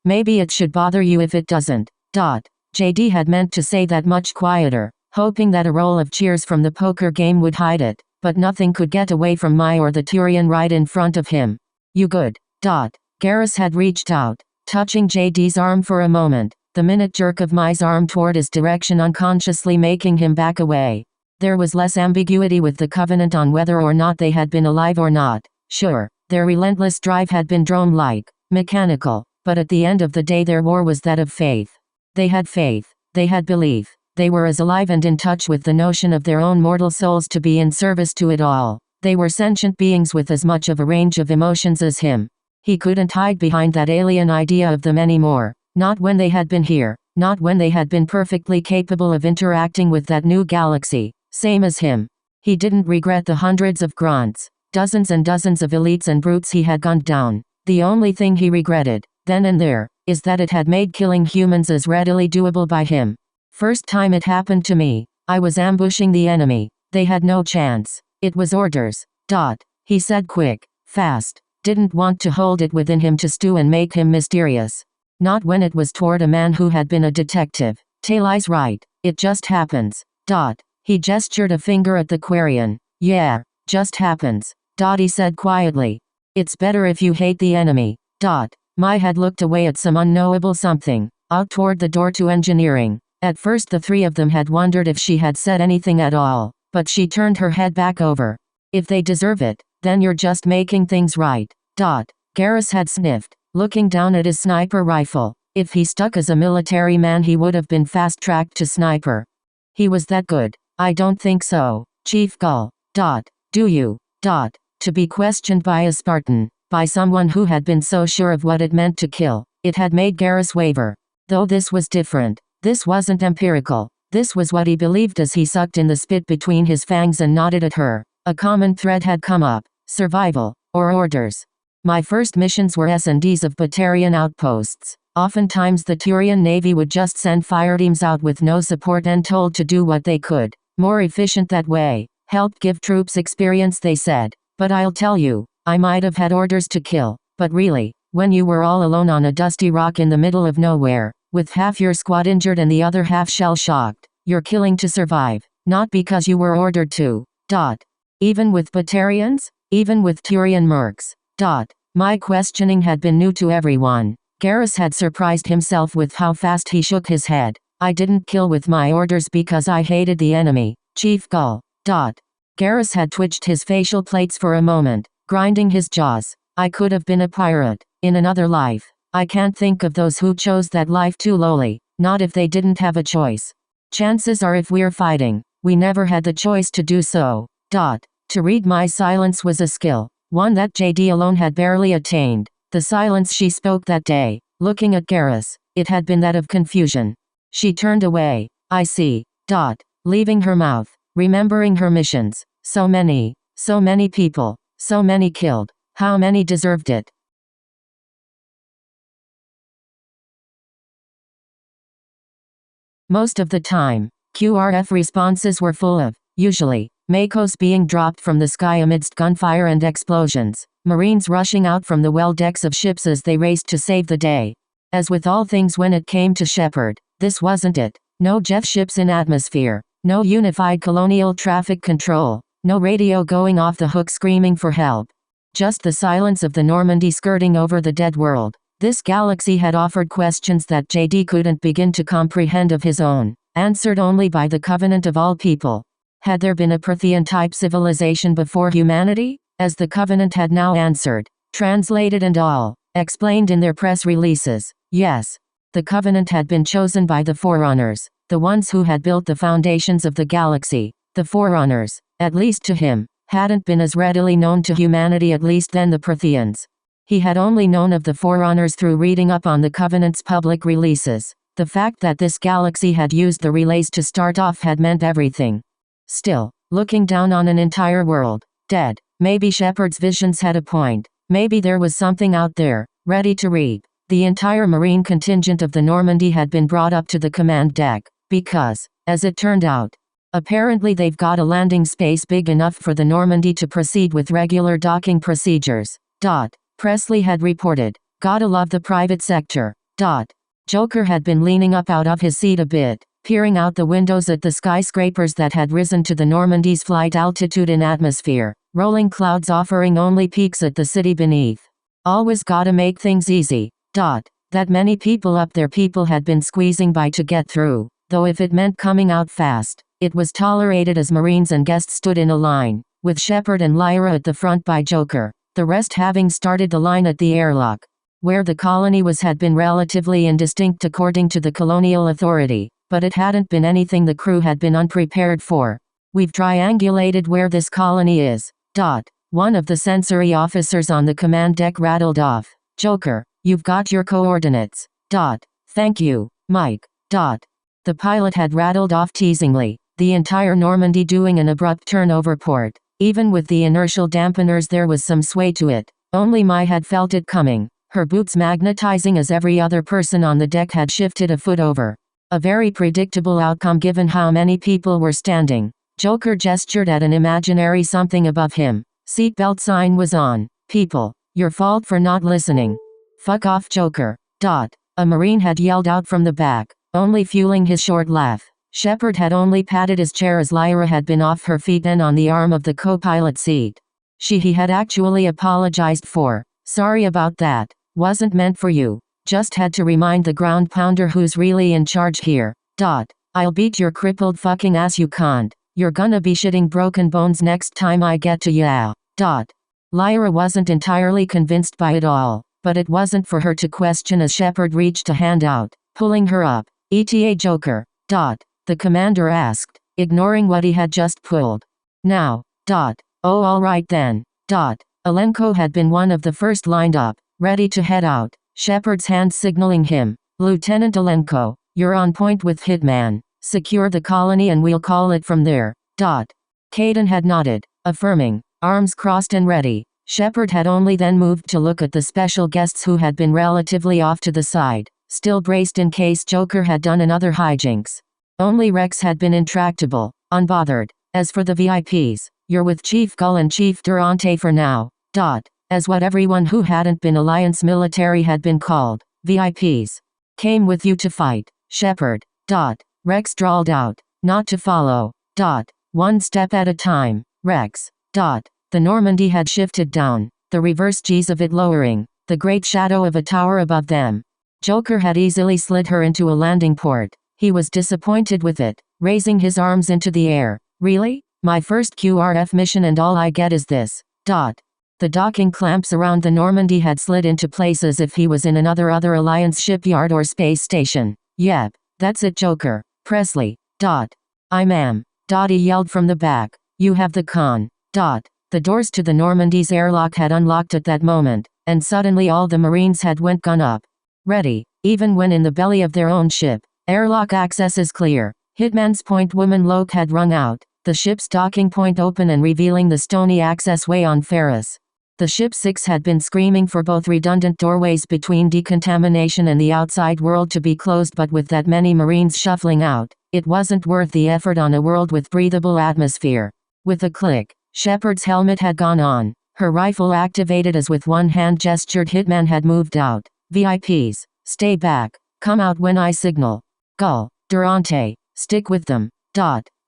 Maybe it should bother you if it doesn't. JD had meant to say that much quieter, hoping that a roll of cheers from the poker game would hide it, but nothing could get away from Mai or the Turian right in front of him. You good? Garrus had reached out, touching JD's arm for a moment, the minute jerk of Mai's arm toward his direction unconsciously making him back away. There was less ambiguity with the Covenant on whether or not they had been alive or not. Sure, their relentless drive had been drone-like, mechanical, but at the end of the day their war was that of faith. They had faith, they had belief, they were as alive and in touch with the notion of their own mortal souls to be in service to it all. They were sentient beings with as much of a range of emotions as him. He couldn't hide behind that alien idea of them anymore, not when they had been here, not when they had been perfectly capable of interacting with that new galaxy, same as him. He didn't regret the hundreds of grunts, dozens and dozens of elites and brutes he had gunned down. The only thing he regretted, then and there, is that it had made killing humans as readily doable by him. First time it happened to me, I was ambushing the enemy. They had no chance. It was orders. He said quick, fast. Didn't want to hold it within him to stew and make him mysterious. Not when it was toward a man who had been a detective. Taylor's right. It just happens. He gestured a finger at the Quarian. Yeah, just happens. He said quietly. It's better if you hate the enemy. Mai had looked away at some unknowable something, out toward the door to engineering. At first the three of them had wondered if she had said anything at all, but she turned her head back over. If they deserve it, then you're just making things right. Garrus had sniffed, looking down at his sniper rifle. If he stuck as a military man he would have been fast-tracked to sniper. He was that good. I don't think so, Chief Gull. Do you? To be questioned by a Spartan, by someone who had been so sure of what it meant to kill, it had made Garrus waver. Though this was different. This wasn't empirical. This was what he believed as he sucked in the spit between his fangs and nodded at her. A common thread had come up. Survival, or orders. My first missions were S&Ds of Batarian outposts. Oftentimes the Turian Navy would just send fire teams out with no support and told to do what they could. More efficient that way. Helped give troops experience, they said. But I'll tell you, I might have had orders to kill. But really, when you were all alone on a dusty rock in the middle of nowhere, with half your squad injured and the other half shell-shocked, you're killing to survive, not because you were ordered to. Even with Batarians? Even with Turian mercs? My questioning had been new to everyone. Garrus had surprised himself with how fast he shook his head. I didn't kill with my orders because I hated the enemy, Chief Gull. Garrus had twitched his facial plates for a moment, grinding his jaws. I could have been a pirate, in another life. I can't think of those who chose that life too lowly, not if they didn't have a choice. Chances are if we're fighting, we never had the choice to do so. To read my silence was a skill, one that JD alone had barely attained. The silence she spoke that day, looking at Garrus, it had been that of confusion. She turned away. I see. Leaving her mouth, remembering her missions. So many people, so many killed. How many deserved it? Most of the time, QRF responses were full of, usually, Makos being dropped from the sky amidst gunfire and explosions, Marines rushing out from the well decks of ships as they raced to save the day. As with all things when it came to Shepard, this wasn't it. No Jeff ships in atmosphere, no unified colonial traffic control, no radio going off the hook screaming for help. Just the silence of the Normandy skirting over the dead world. This galaxy had offered questions that JD couldn't begin to comprehend of his own, answered only by the Covenant of all people. Had there been a Prothean-type civilization before humanity? As the Covenant had now answered, translated and all, explained in their press releases, yes. The Covenant had been chosen by the Forerunners, the ones who had built the foundations of the galaxy. The Forerunners, at least to him, hadn't been as readily known to humanity at least than the Protheans. He had only known of the Forerunners through reading up on the Covenant's public releases. The fact that this galaxy had used the relays to start off had meant everything. Still, looking down on an entire world, dead, maybe Shepard's visions had a point. Maybe there was something out there, ready to reap. The entire Marine contingent of the Normandy had been brought up to the command deck, because, as it turned out, apparently they've got a landing space big enough for the Normandy to proceed with regular docking procedures. Presley had reported. Gotta love the private sector. Joker had been leaning up out of his seat a bit, peering out the windows at the skyscrapers that had risen to the Normandy's flight altitude in atmosphere, rolling clouds offering only peaks at the city beneath. Always gotta make things easy. That many people up there people had been squeezing by to get through, though if it meant coming out fast, it was tolerated as Marines and guests stood in a line, with Shepard and Lyra at the front by Joker, the rest having started the line at the airlock. Where the colony was had been relatively indistinct according to the colonial authority, but it hadn't been anything the crew had been unprepared for. We've triangulated where this colony is. One of the sensory officers on the command deck rattled off. Joker, you've got your coordinates. Thank you, Mike. The pilot had rattled off teasingly, the entire Normandy doing an abrupt turnover port. Even with the inertial dampeners there was some sway to it. Only Mai had felt it coming, her boots magnetizing as every other person on the deck had shifted a foot over. A very predictable outcome given how many people were standing. Joker gestured at an imaginary something above him. Seatbelt sign was on. People, your fault for not listening. Fuck off, Joker. A Marine had yelled out from the back, only fueling his short laugh. Shepard had only patted his chair as Lyra had been off her feet and on the arm of the co-pilot seat. He had actually apologized for. Sorry about that. Wasn't meant for you. Just had to remind the ground pounder who's really in charge here. I'll beat your crippled fucking ass, you cunt. You're gonna be shitting broken bones next time I get to ya. Lyra wasn't entirely convinced by it all, but it wasn't for her to question as Shepard reached a hand out, pulling her up. "ETA Joker." The commander asked, ignoring what he had just pulled. "Now." "Oh, all right then." Alenko had been one of the first lined up, ready to head out, Shepard's hand signaling him. "Lieutenant Alenko, you're on point with Hitman. Secure the colony and we'll call it from there." Kaidan had nodded, affirming, arms crossed and ready. Shepard had only then moved to look at the special guests who had been relatively off to the side, still braced in case Joker had done another hijinks. Only Rex had been intractable, unbothered. As for the VIPs, you're with Chief Gull and Chief Durante for now. As what everyone who hadn't been Alliance military had been called, VIPs. Came with you to fight, Shepard. Rex drawled out, not to follow. One step at a time, Rex. The Normandy had shifted down, the reverse G's of it lowering, the great shadow of a tower above them. Joker had easily slid her into a landing port. He was disappointed with it, raising his arms into the air. "Really? My first QRF mission and all I get is this." The docking clamps around the Normandy had slid into place as if he was in another Alliance shipyard or space station. "Yep, that's it, Joker. Presley." "I ma'am." He yelled from the back. "You have the con." The doors to the Normandy's airlock had unlocked at that moment, and suddenly all the Marines had went gun up. Ready, even when in the belly of their own ship. "Airlock access is clear." Hitman's point woman Loke had rung out, the ship's docking point open and revealing the stony accessway on Ferris. The ship 6 had been screaming for both redundant doorways between decontamination and the outside world to be closed, but with that many Marines shuffling out, it wasn't worth the effort on a world with breathable atmosphere. With a click, Shepard's helmet had gone on, her rifle activated as with one hand gestured Hitman had moved out. "VIPs, stay back, come out when I signal. Gull, Durante, stick with them."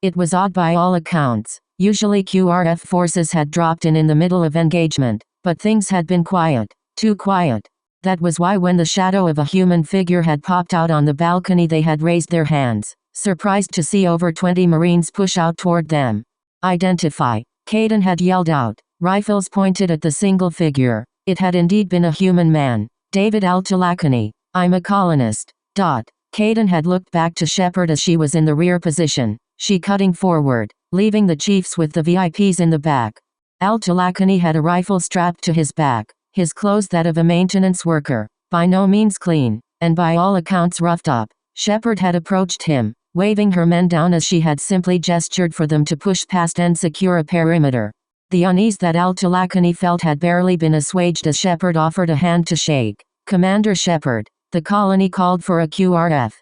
It was odd by all accounts. Usually QRF forces had dropped in the middle of engagement, but things had been quiet, too quiet. That was why when the shadow of a human figure had popped out on the balcony they had raised their hands, surprised to see over 20 Marines push out toward them. "Identify." Kaidan had yelled out, rifles pointed at the single figure. It had indeed been a human man. "David Al-Talakani. I'm a colonist." Kaidan had looked back to Shepard as she was in the rear position, she cutting forward, leaving the chiefs with the VIPs in the back. Al-Talakani had a rifle strapped to his back, his clothes that of a maintenance worker, by no means clean, and by all accounts roughed up. Shepard had approached him, waving her men down as she had simply gestured for them to push past and secure a perimeter. The unease that Al-Talakani felt had barely been assuaged as Shepard offered a hand to shake. "Commander Shepard, the colony called for a QRF."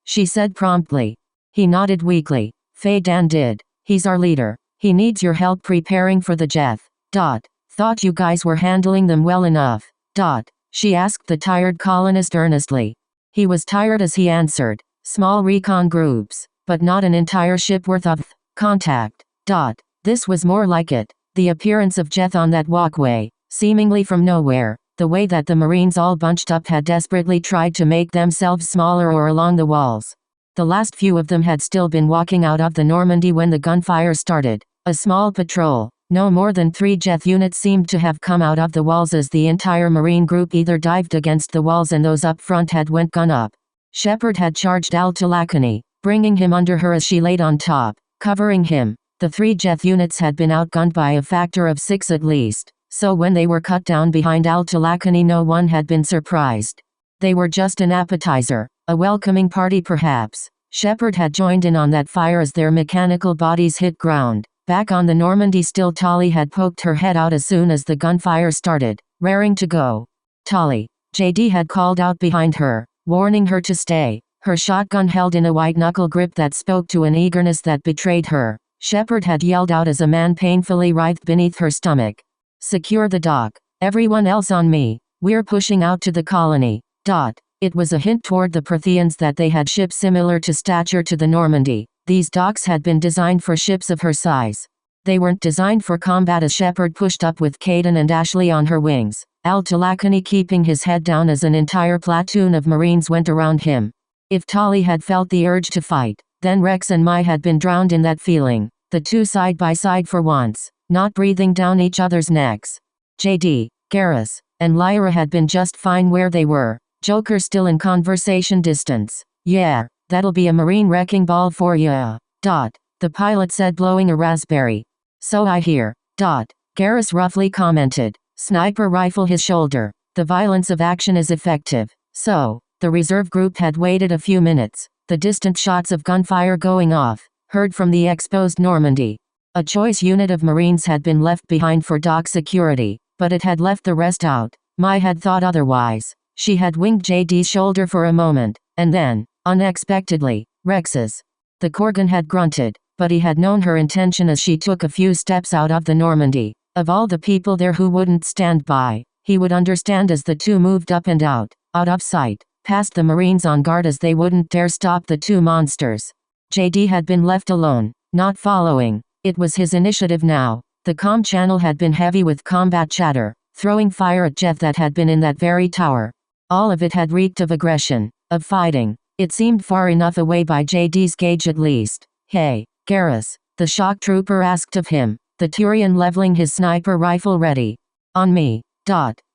She said promptly. He nodded weakly. "Faye Dan did. He's our leader. He needs your help preparing for the Jeth." "Thought you guys were handling them well enough." She asked the tired colonist earnestly. He was tired as he answered. "Small recon groups, but not an entire ship worth of contact." This was more like it. The appearance of Jeth on that walkway, seemingly from nowhere, the way that the Marines all bunched up had desperately tried to make themselves smaller or along the walls. The last few of them had still been walking out of the Normandy when the gunfire started. A small patrol, no more than 3 Jeth units seemed to have come out of the walls as the entire Marine group either dived against the walls and those up front had went gun up. Shepard had charged Al-Talakani, bringing him under her as she laid on top, covering him. The 3 Jeth units had been outgunned by a factor of 6 at least, so when they were cut down behind Al-Talakani no one had been surprised. They were just an appetizer, a welcoming party perhaps. Shepard had joined in on that fire as their mechanical bodies hit ground. Back on the Normandy still Tali had poked her head out as soon as the gunfire started, raring to go. "Tali," JD had called out behind her, warning her to stay, her shotgun held in a white-knuckle grip that spoke to an eagerness that betrayed her. Shepard had yelled out as a man painfully writhed beneath her stomach. Secure the dock. Everyone else on me. We're pushing out to the colony. It was a hint toward the Protheans that they had ships similar to stature to the Normandy. These docks had been designed for ships of her size. They weren't designed for combat as Shepard pushed up with Kaidan and Ashley on her wings, Al-Talakani keeping his head down as an entire platoon of Marines went around him. If Tali had felt the urge to fight, then Rex and Mai had been drowned in that feeling, the two side by side for once, not breathing down each other's necks. JD, Garrus, and Lyra had been just fine where they were, Joker still in conversation distance. Yeah, that'll be a Marine wrecking ball for ya. The pilot said blowing a raspberry. So I hear. Garrus roughly commented. Sniper rifle his shoulder. The violence of action is effective. So, the reserve group had waited a few minutes. The distant shots of gunfire going off, heard from the exposed Normandy. A choice unit of Marines had been left behind for dock security, but it had left the rest out. Mai had thought otherwise. She had winged JD's shoulder for a moment, and then, unexpectedly, Rex's. The Korgan had grunted, but he had known her intention as she took a few steps out of the Normandy. Of all the people there who wouldn't stand by, he would understand as the two moved up and out of sight, past the Marines on guard as they wouldn't dare stop the two monsters. JD had been left alone, not following. It was his initiative now. The comm channel had been heavy with combat chatter, throwing fire at Jeff that had been in that very tower. All of it had reeked of aggression, of fighting. It seemed far enough away by JD's gauge at least. Hey, Garrus, the shock trooper asked of him, the Turian leveling his sniper rifle ready. On me.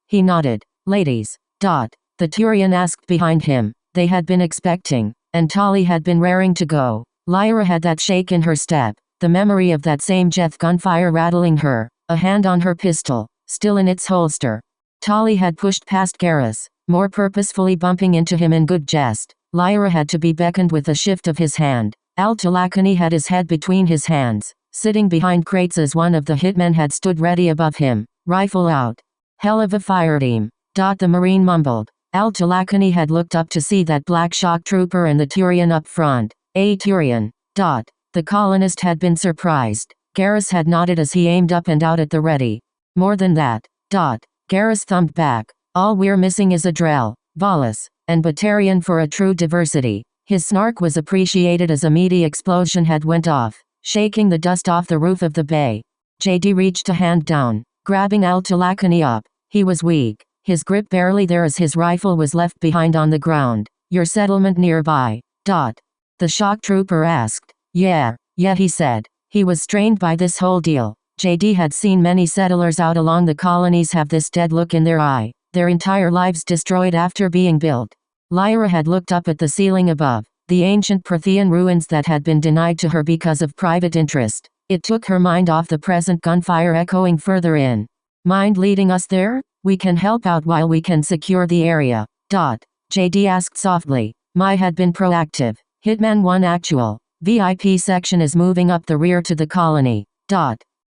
He nodded. Ladies. The Turian asked behind him. They had been expecting, and Tali had been raring to go. Lyra had that shake in her step, the memory of that same Jeth gunfire rattling her, a hand on her pistol, still in its holster. Tali had pushed past Garrus, more purposefully bumping into him in good jest. Lyra had to be beckoned with a shift of his hand. Al-Talakani had his head between his hands, sitting behind crates as one of the hitmen had stood ready above him, rifle out. Hell of a fire team. The Marine mumbled. Al-Talakani had looked up to see that black shock trooper and the Turian up front. A Turian. The colonist had been surprised. Garrus had nodded as he aimed up and out at the ready. More than that. Garrus thumbed back. All we're missing is a Drell, Volus, and Batarian for a true diversity. His snark was appreciated as a meaty explosion had went off, shaking the dust off the roof of the bay. JD reached a hand down, grabbing Al-Talakani up. He was weak, his grip barely there as his rifle was left behind on the ground. Your settlement nearby. The shock trooper asked. Yeah, he said. He was strained by this whole deal. JD had seen many settlers out along the colonies have this dead look in their eye, their entire lives destroyed after being built. Lyra had looked up at the ceiling above, the ancient Prothean ruins that had been denied to her because of private interest. It took her mind off the present gunfire echoing further in. Mind leading us there? We can help out while we can secure the area. JD asked softly. Mai had been proactive. Hitman 1 actual. VIP section is moving up the rear to the colony.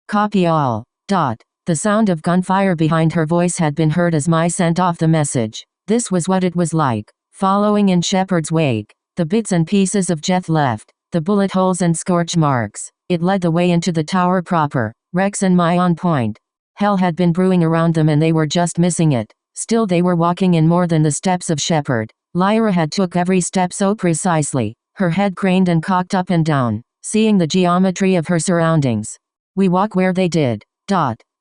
Copy all. The sound of gunfire behind her voice had been heard as Mai sent off the message. This was what it was like, following in Shepard's wake. The bits and pieces of Jeth left, the bullet holes and scorch marks. It led the way into the tower proper, Rex and Mai on point. Hell had been brewing around them and they were just missing it. Still they were walking in more than the steps of Shepard. Lyra had took every step so precisely, her head craned and cocked up and down, seeing the geometry of her surroundings. We walk where they did.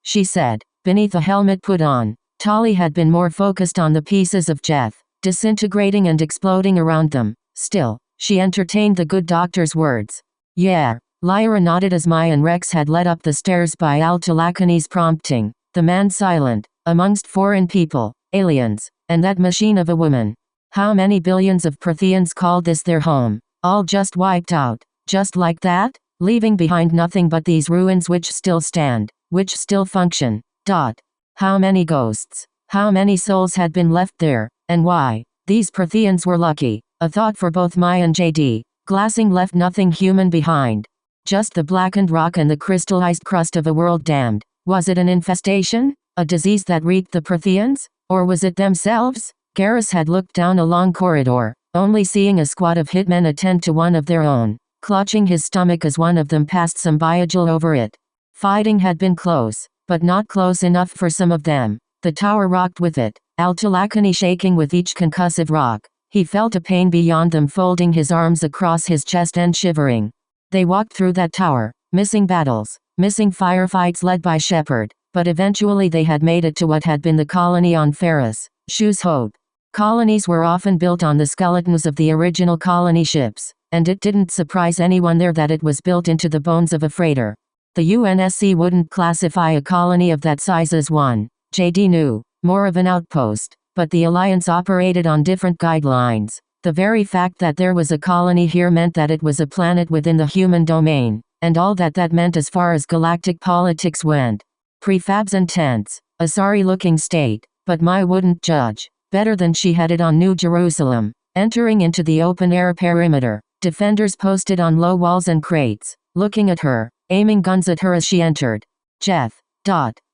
She said, beneath a helmet put on. Tali had been more focused on the pieces of Jeth, disintegrating and exploding around them. Still, she entertained the good doctor's words. Yeah. Lyra nodded as Mai and Rex had led up the stairs by Al-Talakani's prompting. The man silent, amongst foreign people, aliens, and that machine of a woman. How many billions of Protheans called this their home? All just wiped out, just like that? Leaving behind nothing but these ruins which still stand, which still function. How many ghosts, how many souls had been left there, and why? These Protheans were lucky, a thought for both Mai and JD. Glassing left nothing human behind. Just the blackened rock and the crystallized crust of a world damned. Was it an infestation? A disease that reeked the Protheans? Or was it themselves? Garrus had looked down a long corridor, only seeing a squad of hitmen attend to one of their own. clutching his stomach as one of them passed some biogel over it. Fighting had been close, but not close enough for some of them. The tower rocked with it, Al-Talakani shaking with each concussive rock. He felt a pain beyond them, folding his arms across his chest and shivering. They walked through that tower, missing battles, missing firefights led by Shepard, but eventually they had made it to what had been the colony on Ferris, Shoes Hope. Colonies were often built on the skeletons of the original colony ships, and it didn't surprise anyone there that it was built into the bones of a freighter. The UNSC wouldn't classify a colony of that size as one, JD knew, more of an outpost, but the Alliance operated on different guidelines. The very fact that there was a colony here meant that it was a planet within the human domain, and all that that meant as far as galactic politics went. Prefabs and tents, a sorry-looking state, but Mai wouldn't judge. Better than she headed on New Jerusalem, entering into the open-air perimeter. Defenders posted on low walls and crates, looking at her, aiming guns at her as she entered. Jeff.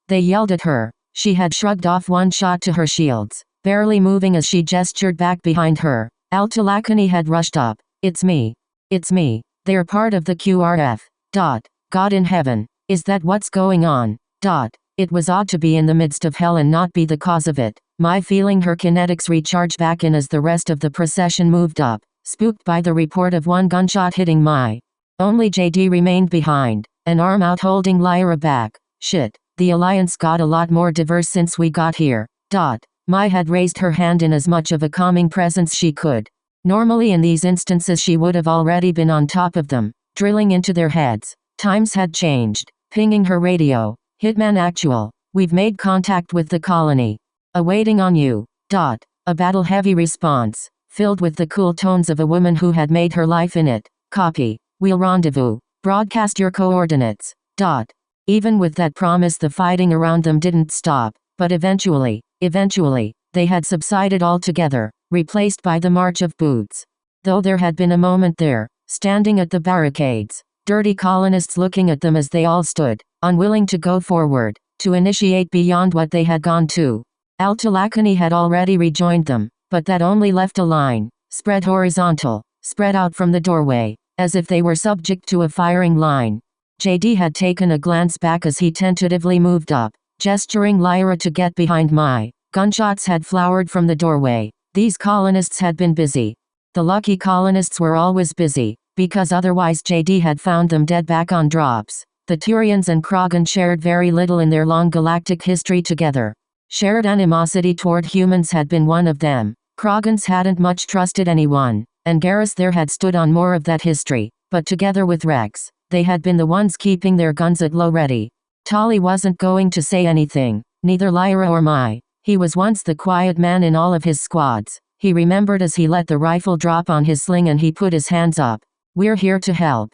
They yelled at her. She had shrugged off one shot to her shields, barely moving as she gestured back behind her. Al-Talakani had rushed up. It's me. It's me. They're part of the QRF. God in heaven. Is that what's going on? It was odd to be in the midst of hell and not be the cause of it. Mai feeling her kinetics recharge back in as the rest of the procession moved up, spooked by the report of one gunshot hitting Mai. Only JD remained behind, an arm out holding Lyra back. Shit, the Alliance got a lot more diverse since we got here. Mai had raised her hand in as much of a calming presence she could. Normally in these instances she would have already been on top of them, drilling into their heads. Times had changed. Pinging her radio. Hitman Actual. We've made contact with the colony. Awaiting on you. A battle-heavy response, filled with the cool tones of a woman who had made her life in it. Copy. We'll rendezvous. Broadcast your coordinates. Even with that promise the fighting around them didn't stop, but eventually, they had subsided altogether, replaced by the march of boots. Though there had been a moment there, standing at the barricades, dirty colonists looking at them as they all stood, unwilling to go forward, to initiate beyond what they had gone to. Al-Talakani had already rejoined them, but that only left a line, spread horizontal, spread out from the doorway, as if they were subject to a firing line. JD had taken a glance back as he tentatively moved up, gesturing Lyra to get behind Mai. Gunshots had flowered from the doorway. These colonists had been busy. The lucky colonists were always busy, because otherwise JD had found them dead back on drops. The Turians and Krogan shared very little in their long galactic history together. Shared animosity toward humans had been one of them. Krogans hadn't much trusted anyone, and Garrus there had stood on more of that history, but together with Rex, they had been the ones keeping their guns at low ready. Tali wasn't going to say anything, neither Lyra or Mai. He was once the quiet man in all of his squads. He remembered as he let the rifle drop on his sling and he put his hands up. We're here to help.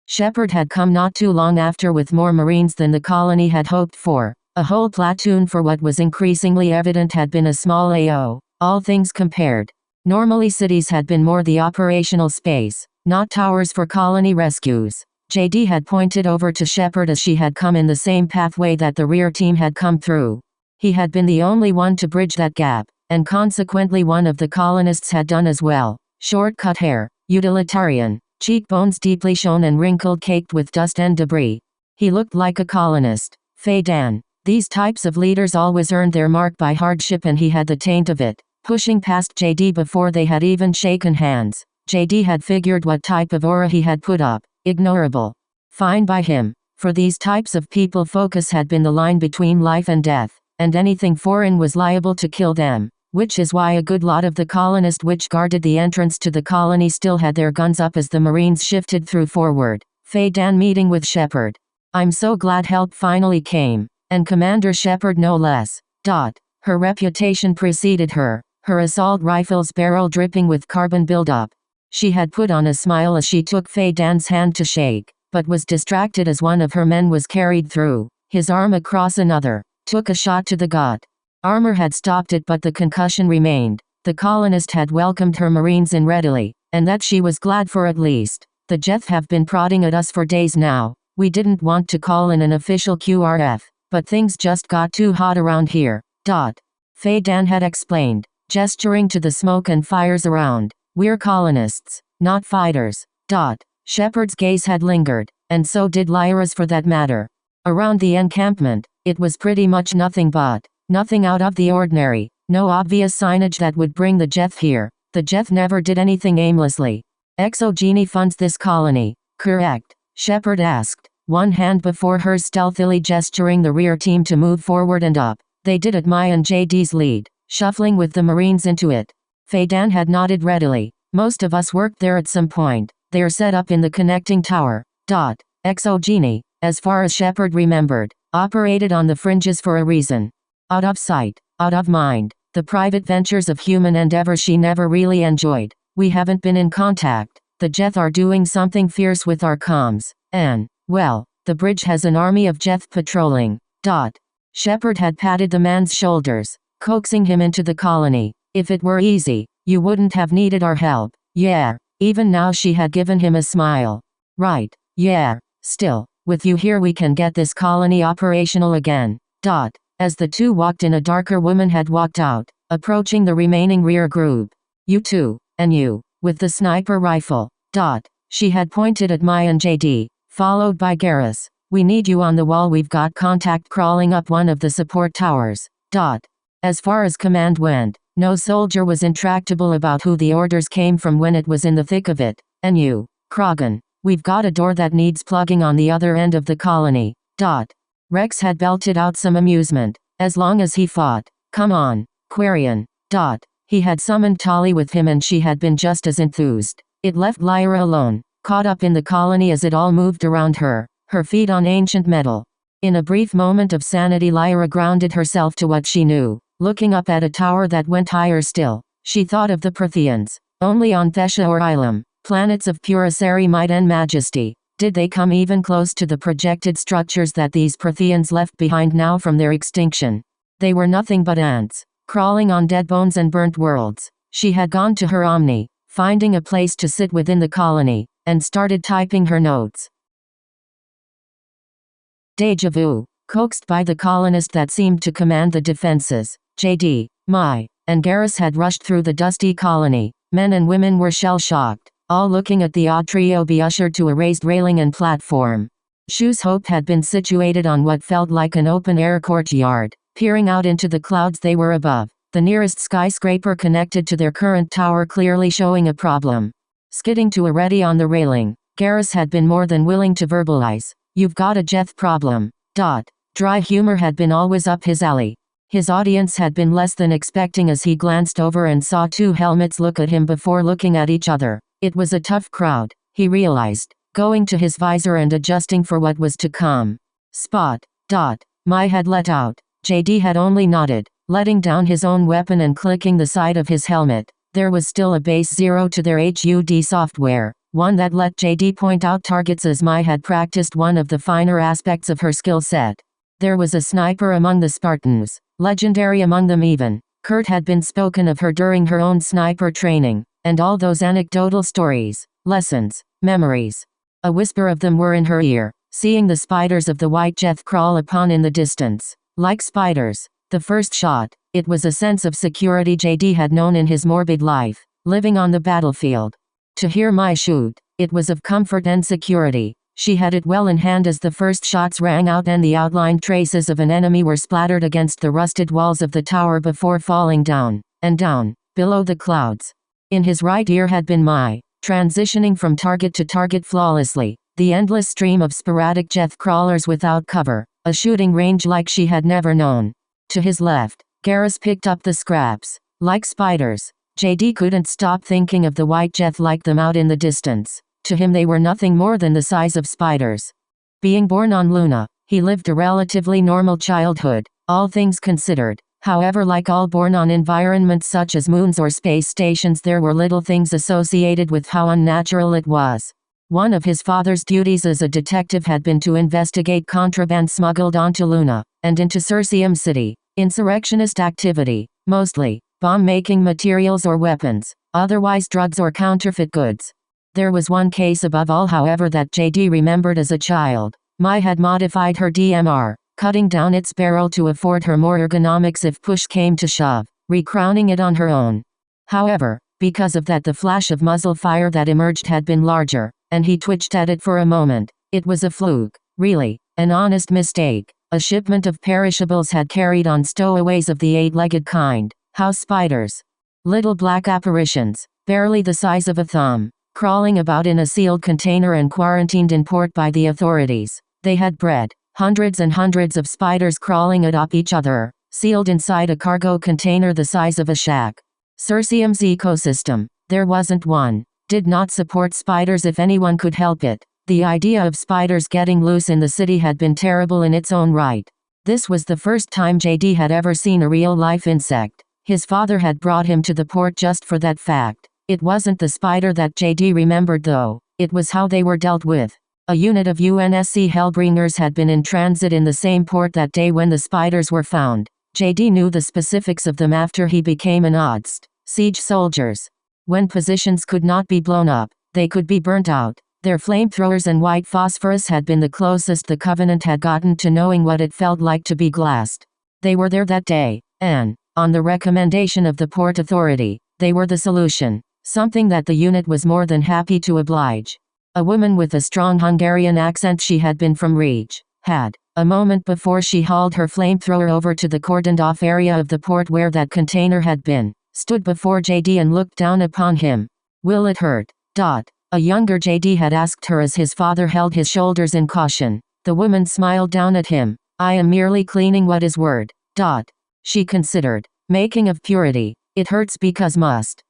Shepard had come not too long after with more Marines than the colony had hoped for. A whole platoon for what was increasingly evident had been a small AO, all things compared. Normally cities had been more the operational space, not towers for colony rescues. JD had pointed over to Shepard as she had come in the same pathway that the rear team had come through. He had been the only one to bridge that gap, and consequently one of the colonists had done as well. Short-cut hair, utilitarian, cheekbones deeply shone and wrinkled, caked with dust and debris. He looked like a colonist. Faye Dan. These types of leaders always earned their mark by hardship, and he had the taint of it. Pushing past JD before they had even shaken hands, JD had figured what type of aura he had put up. Ignorable. Fine by him. For these types of people, focus had been the line between life and death, and anything foreign was liable to kill them, which is why a good lot of the colonists which guarded the entrance to the colony still had their guns up as the Marines shifted through forward. Faye Dan meeting with Shepard. I'm so glad help finally came. And Commander Shepard no less. Her reputation preceded her, her assault rifle's barrel dripping with carbon buildup. She had put on a smile as she took Faye Dan's hand to shake, but was distracted as one of her men was carried through, his arm across another, took a shot to the gut. Armor had stopped it, but the concussion remained. The colonist had welcomed her Marines in readily, and that she was glad for at least. The Jeth have been prodding at us for days now. We didn't want to call in an official QRF. But things just got too hot around here. Faye Dan had explained, gesturing to the smoke and fires around. We're colonists. not fighters. Shepard's gaze had lingered, and so did Lyra's for that matter. Around the encampment, it was pretty much nothing out of the ordinary, no obvious signage that would bring the Geth here. The Geth never did anything aimlessly. Exogeny funds this colony, correct? Shepard asked, one hand before hers stealthily gesturing the rear team to move forward and up. They did at my and JD's lead, shuffling with the Marines into it. Fadan had nodded readily. Most of us worked there at some point. They're set up in the connecting tower. Exogeny, as far as Shepard remembered, operated on the fringes for a reason. Out of sight, out of mind. The private ventures of human endeavor she never really enjoyed. We haven't been in contact. The Geth are doing something fierce with our comms. And, well, the bridge has an army of Geth patrolling. Shepard had patted the man's shoulders, coaxing him into the colony. If it were easy, you wouldn't have needed our help. Yeah. Even now she had given him a smile. Right. Yeah. Still, with you here we can get this colony operational again. As the two walked in, a darker woman had walked out, approaching the remaining rear group. You too, and you, with the sniper rifle. She had pointed at Mai and JD, followed by Garrus. We need you on the wall. We've got contact crawling up one of the support towers. As far as command went, no soldier was intractable about who the orders came from when it was in the thick of it. And you, Krogan, we've got a door that needs plugging on the other end of the colony. Rex had belted out some amusement. As long as he fought. Come on, Quarian. He had summoned Tali with him and she had been just as enthused. It left Lyra alone, caught up in the colony as it all moved around her, her feet on ancient metal. In a brief moment of sanity, Lyra grounded herself to what she knew. Looking up at a tower that went higher still, she thought of the Protheans. Only on Thesha or Ilum, planets of purest airy might and majesty, did they come even close to the projected structures that these Protheans left behind now from their extinction. They were nothing but ants, crawling on dead bones and burnt worlds. She had gone to her Omni, finding a place to sit within the colony, and started typing her notes. Deja vu, coaxed by the colonist that seemed to command the defenses. JD, Mai, and Garrus had rushed through the dusty colony. Men and women were shell-shocked, all looking at the odd trio be ushered to a raised railing and platform. Shu's Hope had been situated on what felt like an open-air courtyard. Peering out into the clouds they were above, the nearest skyscraper connected to their current tower clearly showing a problem. Skidding to a ready on the railing, Garrus had been more than willing to verbalize. You've got a Geth problem. Dry humor had been always up his alley. His audience had been less than expecting as he glanced over and saw two helmets look at him before looking at each other. It was a tough crowd, he realized, going to his visor and adjusting for what was to come. Spot. Mai had let out. JD had only nodded, letting down his own weapon and clicking the side of his helmet. There was still a base 0 to their HUD software, one that let JD point out targets as Mai had practiced one of the finer aspects of her skill set. There was a sniper among the Spartans, legendary among them even. Kurt had been spoken of her during her own sniper training, and all those anecdotal stories, lessons, memories. A whisper of them were in her ear, seeing the spiders of the white Geth crawl upon in the distance. Like spiders. The first shot, it was a sense of security JD had known in his morbid life, living on the battlefield. To hear Mai shoot, it was of comfort and security. She had it well in hand as the first shots rang out and the outlined traces of an enemy were splattered against the rusted walls of the tower before falling down, and down, below the clouds. In his right ear had been Mai, transitioning from target to target flawlessly, the endless stream of sporadic Geth crawlers without cover. A shooting range like she had never known. To his left, Garrus picked up the scraps. Like spiders, JD couldn't stop thinking of the white Geth like them out in the distance. To him they were nothing more than the size of spiders. Being born on Luna, he lived a relatively normal childhood, all things considered. However, like all born on environments such as moons or space stations, there were little things associated with how unnatural it was. One of his father's duties as a detective had been to investigate contraband smuggled onto Luna, and into Circeum City, insurrectionist activity, mostly, bomb-making materials or weapons, otherwise drugs or counterfeit goods. There was one case above all, however, that JD remembered as a child. Mai had modified her DMR, cutting down its barrel to afford her more ergonomics if push came to shove, recrowning it on her own. However, Because of that, the flash of muzzle fire that emerged had been larger, and he twitched at it for a moment. It was a fluke, really, an honest mistake. A shipment of perishables had carried on stowaways of the 8-legged kind, house spiders. Little black apparitions, barely the size of a thumb, crawling about in a sealed container and quarantined in port by the authorities. They had bred hundreds and hundreds of spiders crawling atop each other, sealed inside a cargo container the size of a shack. Circeum's ecosystem, there wasn't one, did not support spiders if anyone could help it. The idea of spiders getting loose in the city had been terrible in its own right. This was the first time JD had ever seen a real-life insect. His father had brought him to the port just for that fact. It wasn't the spider that JD remembered though, it was how they were dealt with. A unit of UNSC Hellbringers had been in transit in the same port that day when the spiders were found. JD knew the specifics of them after he became an ODST. Siege soldiers. When positions could not be blown up, they could be burnt out. Their flamethrowers and white phosphorus had been the closest the Covenant had gotten to knowing what it felt like to be glassed. They were there that day, and, on the recommendation of the Port Authority, they were the solution, something that the unit was more than happy to oblige. A woman with a strong Hungarian accent, she had been from Reach, had, a moment before she hauled her flamethrower over to the cordoned-off area of the port where that container had been, stood before JD and looked down upon him. "Will it hurt?" A younger JD had asked her as his father held his shoulders in caution. The woman smiled down at him. "I am merely cleaning what is word." She considered. "Making of purity. It hurts because must."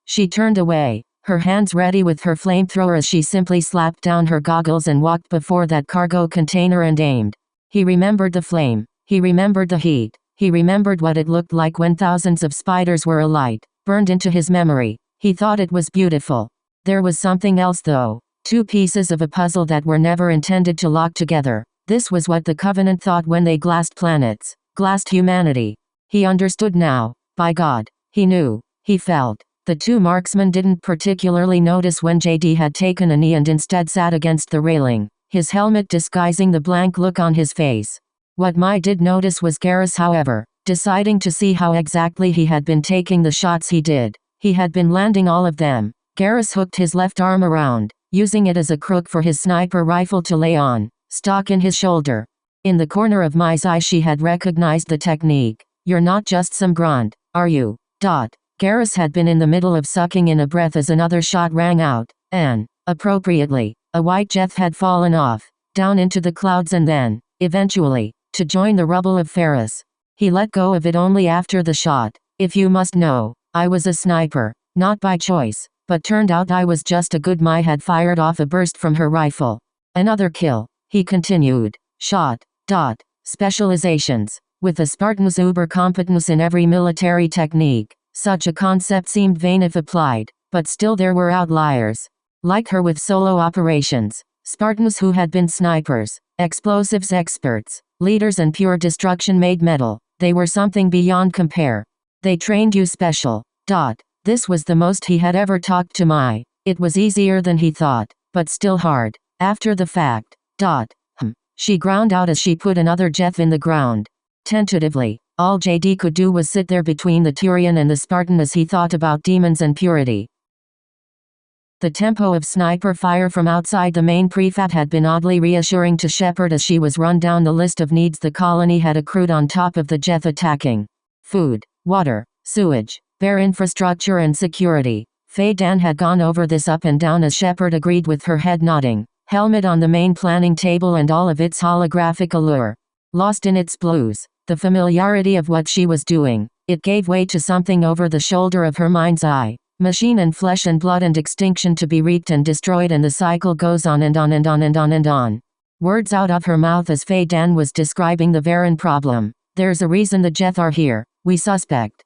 She turned away, her hands ready with her flamethrower as she simply slapped down her goggles and walked before that cargo container and aimed. He remembered the flame. He remembered the heat. He remembered what it looked like when thousands of spiders were alight, burned into his memory. He thought it was beautiful. There was something else though. Two pieces of a puzzle that were never intended to lock together. This was what the Covenant thought when they glassed planets, glassed humanity. He understood now. By God, he knew. He felt. The two marksmen didn't particularly notice when JD had taken a knee and instead sat against the railing, his helmet disguising the blank look on his face. What Mai did notice was Garrus, however, deciding to see how exactly he had been taking the shots he did. He had been landing all of them. Garrus hooked his left arm around, using it as a crook for his sniper rifle to lay on, stock in his shoulder. In the corner of Mai's eye she had recognized the technique. "You're not just some grunt, are you?" Garrus had been in the middle of sucking in a breath as another shot rang out, and, appropriately, a white jet had fallen off, down into the clouds and then, eventually, to join the rubble of Ferris. He let go of it only after the shot. "If you must know, I was a sniper, not by choice, but turned out I was just a good." Mai had fired off a burst from her rifle. "Another kill," he continued. "Shot. Specializations. With a Spartan's uber competence in every military technique. Such a concept seemed vain if applied, but still there were outliers. Like her with solo operations. Spartans who had been snipers, explosives experts, leaders and pure destruction made metal. They were something beyond compare. They trained you special. This was the most he had ever talked to Mai. It was easier than he thought, but still hard. After the fact. She ground out as she put another Jeff in the ground. Tentatively, all JD could do was sit there between the Turian and the Spartan as he thought about demons and purity. The tempo of sniper fire from outside the main prefab had been oddly reassuring to Shepard as she was run down the list of needs the colony had accrued on top of the Jeff attacking. Food, water, sewage, bare infrastructure and security. Faye Dan had gone over this up and down as Shepard agreed with her head nodding. Helmet on the main planning table and all of its holographic allure. Lost in its blues, the familiarity of what she was doing, it gave way to something over the shoulder of her mind's eye. Machine and flesh and blood and extinction to be reaped and destroyed, and the cycle goes on and on and on and on and on. Words out of her mouth as Faye Dan was describing the Varen problem. "There's a reason the Jeth are here. We suspect.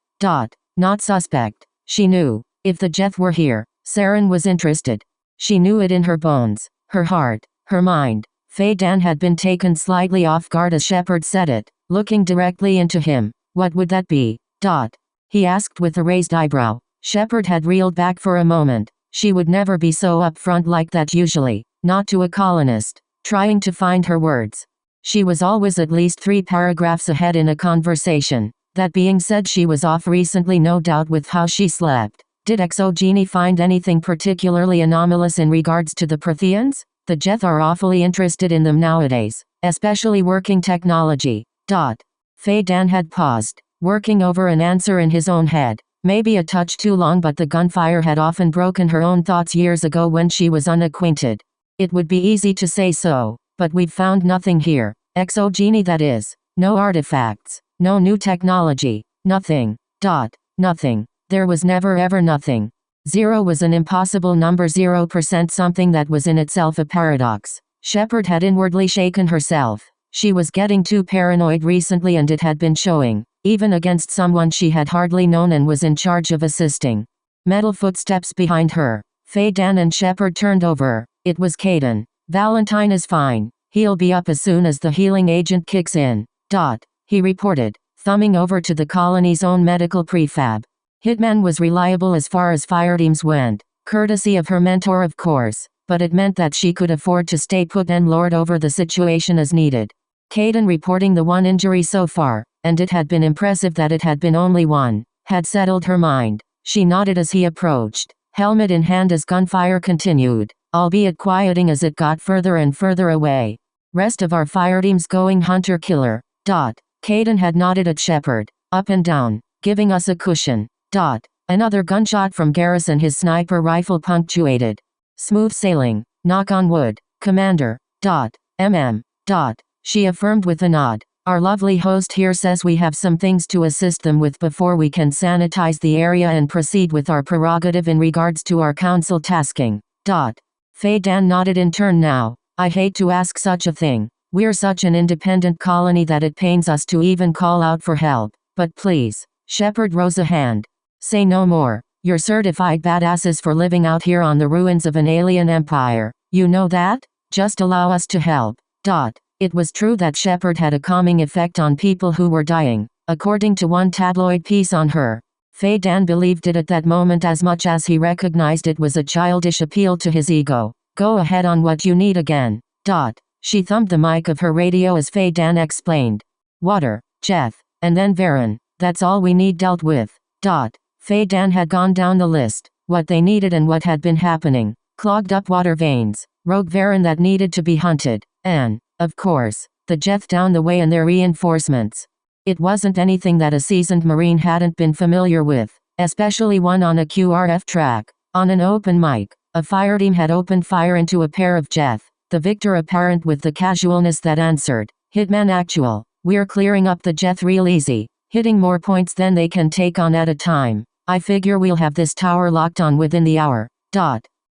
Not suspect." She knew. If the Jeth were here, Saren was interested. She knew it in her bones, her heart, her mind. Faye Dan had been taken slightly off guard as Shepard said it, looking directly into him. "What would that be?" He asked with a raised eyebrow. Shepard had reeled back for a moment. She would never be so upfront like that usually, not to a colonist. Trying to find her words. She was always at least 3 paragraphs ahead in a conversation. That being said, she was off recently, no doubt with how she slept. Did Exogeny find anything particularly anomalous in regards to the Protheans? The Geth are awfully interested in them nowadays, especially working technology. Faye Dan had paused, working over an answer in his own head. Maybe a touch too long, but the gunfire had often broken her own thoughts years ago when she was unacquainted. It would be easy to say so, but we've found nothing here. Exogeny, that is. No artifacts. No new technology. Nothing. Nothing. There was never ever nothing. 0 was an impossible number, 0% something that was in itself a paradox. Shepard had inwardly shaken herself. She was getting too paranoid recently, and it had been showing, even against someone she had hardly known and was in charge of assisting. Metal footsteps behind her. Faye Dan and Shepard turned over. It was Kaidan. Valentine is fine. He'll be up as soon as the healing agent kicks in. He reported, thumbing over to the colony's own medical prefab. Hitman was reliable as far as fireteams went, courtesy of her mentor of course, but it meant that she could afford to stay put and lord over the situation as needed. Kaidan reporting the one injury so far, and it had been impressive that it had been only one, had settled her mind. She nodded as he approached, helmet in hand as gunfire continued, albeit quieting as it got further and further away. Rest of our fireteams going hunter-killer. Kaidan had nodded at Shepard, up and down, giving us a cushion. Another gunshot from Garrison, his sniper rifle punctuated. Smooth sailing, knock on wood, Commander. She affirmed with a nod. Our lovely host here says we have some things to assist them with before we can sanitize the area and proceed with our prerogative in regards to our council tasking. Faye Dan nodded in turn now. I hate to ask such a thing. We're such an independent colony that it pains us to even call out for help. But please. Shepard rose a hand. Say no more. You're certified badasses for living out here on the ruins of an alien empire. You know that? Just allow us to help. It was true that Shepard had a calming effect on people who were dying, according to one tabloid piece on her. Faye Dan believed it at that moment as much as he recognized it was a childish appeal to his ego. Go ahead on what you need again. She thumbed the mic of her radio as Faye Dan explained. Water, Geth, and then Varen. That's all we need dealt with. Faye Dan had gone down the list, what they needed and what had been happening. Clogged up water veins, rogue Varen that needed to be hunted, and, of course, the Geth down the way and their reinforcements. It wasn't anything that a seasoned Marine hadn't been familiar with, especially one on a QRF track. On an open mic, a fireteam had opened fire into a pair of Geth, the victor apparent with the casualness that answered. Hitman actual. We're clearing up the Geth real easy, hitting more points than they can take on at a time. I figure we'll have this tower locked on within the hour.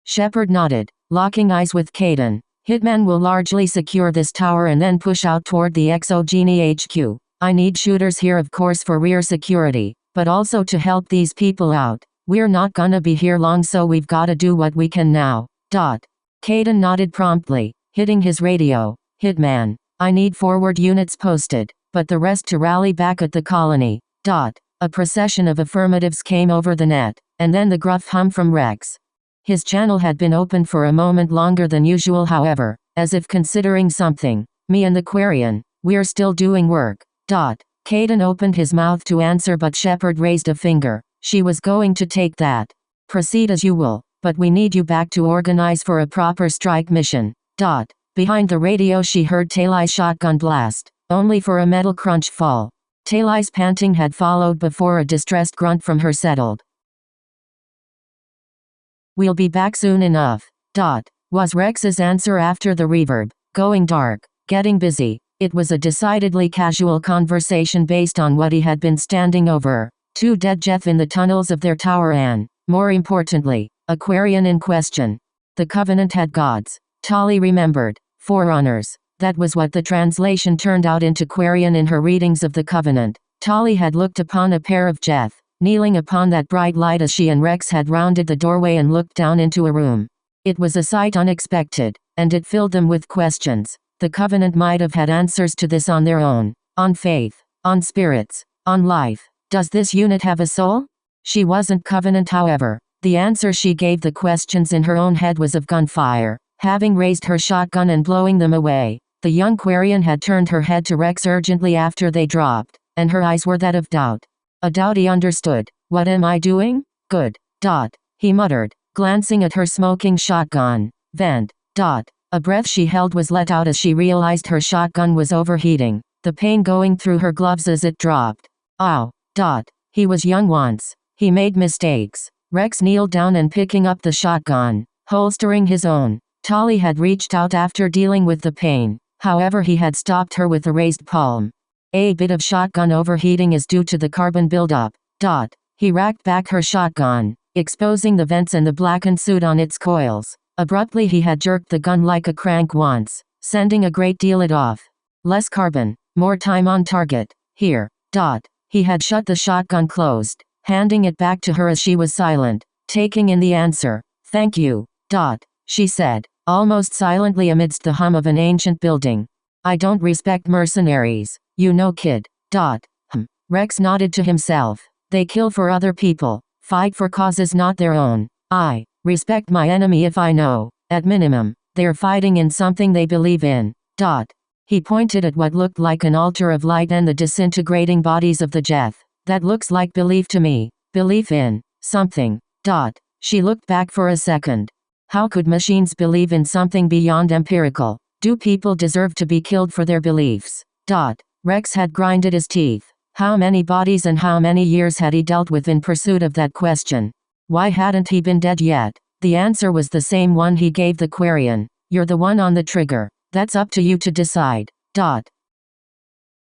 Shepard nodded, locking eyes with Kaidan. Hitman will largely secure this tower and then push out toward the Exogeny HQ. I need shooters here of course for rear security, but also to help these people out. We're not gonna be here long, so we've gotta do what we can now. Kaidan nodded promptly, hitting his radio. Hitman, I need forward units posted, but the rest to rally back at the colony. A procession of affirmatives came over the net, and then the gruff hum from Rex. His channel had been open for a moment longer than usual however, as if considering something. Me and the Quarian, we're still doing work. Kaidan opened his mouth to answer, but Shepard raised a finger. She was going to take that. Proceed as you will, but we need you back to organize for a proper strike mission. Behind the radio she heard Talai's shotgun blast, only for a metal crunch fall. Talai's panting had followed before a distressed grunt from her settled. We'll be back soon enough. Was Rex's answer after the reverb. Going dark. Getting busy. It was a decidedly casual conversation based on what he had been standing over. 2 dead Geth in the tunnels of their tower and, more importantly, a Quarian in question. The Covenant had gods. Tali remembered. Forerunners. That was what the translation turned out into Quarian in her readings of the Covenant. Tali had looked upon a pair of Geth, kneeling upon that bright light as she and Rex had rounded the doorway and looked down into a room. It was a sight unexpected, and it filled them with questions. The Covenant might have had answers to this on their own. On faith. On spirits. On life. Does this unit have a soul? She wasn't Covenant however. The answer she gave the questions in her own head was of gunfire. Having raised her shotgun and blowing them away, the young Quarian had turned her head to Rex urgently after they dropped, and her eyes were that of doubt. A doubt he understood. What am I doing? Good. He muttered, glancing at her smoking shotgun vent. A breath she held was let out as she realized her shotgun was overheating, the pain going through her gloves as it dropped. Ow. He was young once. He made mistakes. Rex kneeled down and picking up the shotgun, holstering his own. Tali had reached out after dealing with the pain, however he had stopped her with a raised palm. A bit of shotgun overheating is due to the carbon buildup. He racked back her shotgun, exposing the vents and the blackened suit on its coils. Abruptly he had jerked the gun like a crank once, sending a great deal it off. Less carbon, more time on target. Here. He had shut the shotgun closed, handing it back to her as she was silent, taking in the answer. Thank you. She said, almost silently amidst the hum of an ancient building. I don't respect mercenaries, you know, kid. Rex nodded to himself. They kill for other people, fight for causes not their own. I respect my enemy if I know, at minimum, they're fighting in something they believe in. He pointed at what looked like an altar of light and the disintegrating bodies of the Jeth. That looks like belief to me. Belief in something. She looked back for a second. How could machines believe in something beyond empirical? Do people deserve to be killed for their beliefs? Rex had grinded his teeth. How many bodies and how many years had he dealt with in pursuit of that question? Why hadn't he been dead yet? The answer was the same one he gave the Quarian. You're the one on the trigger. That's up to you to decide.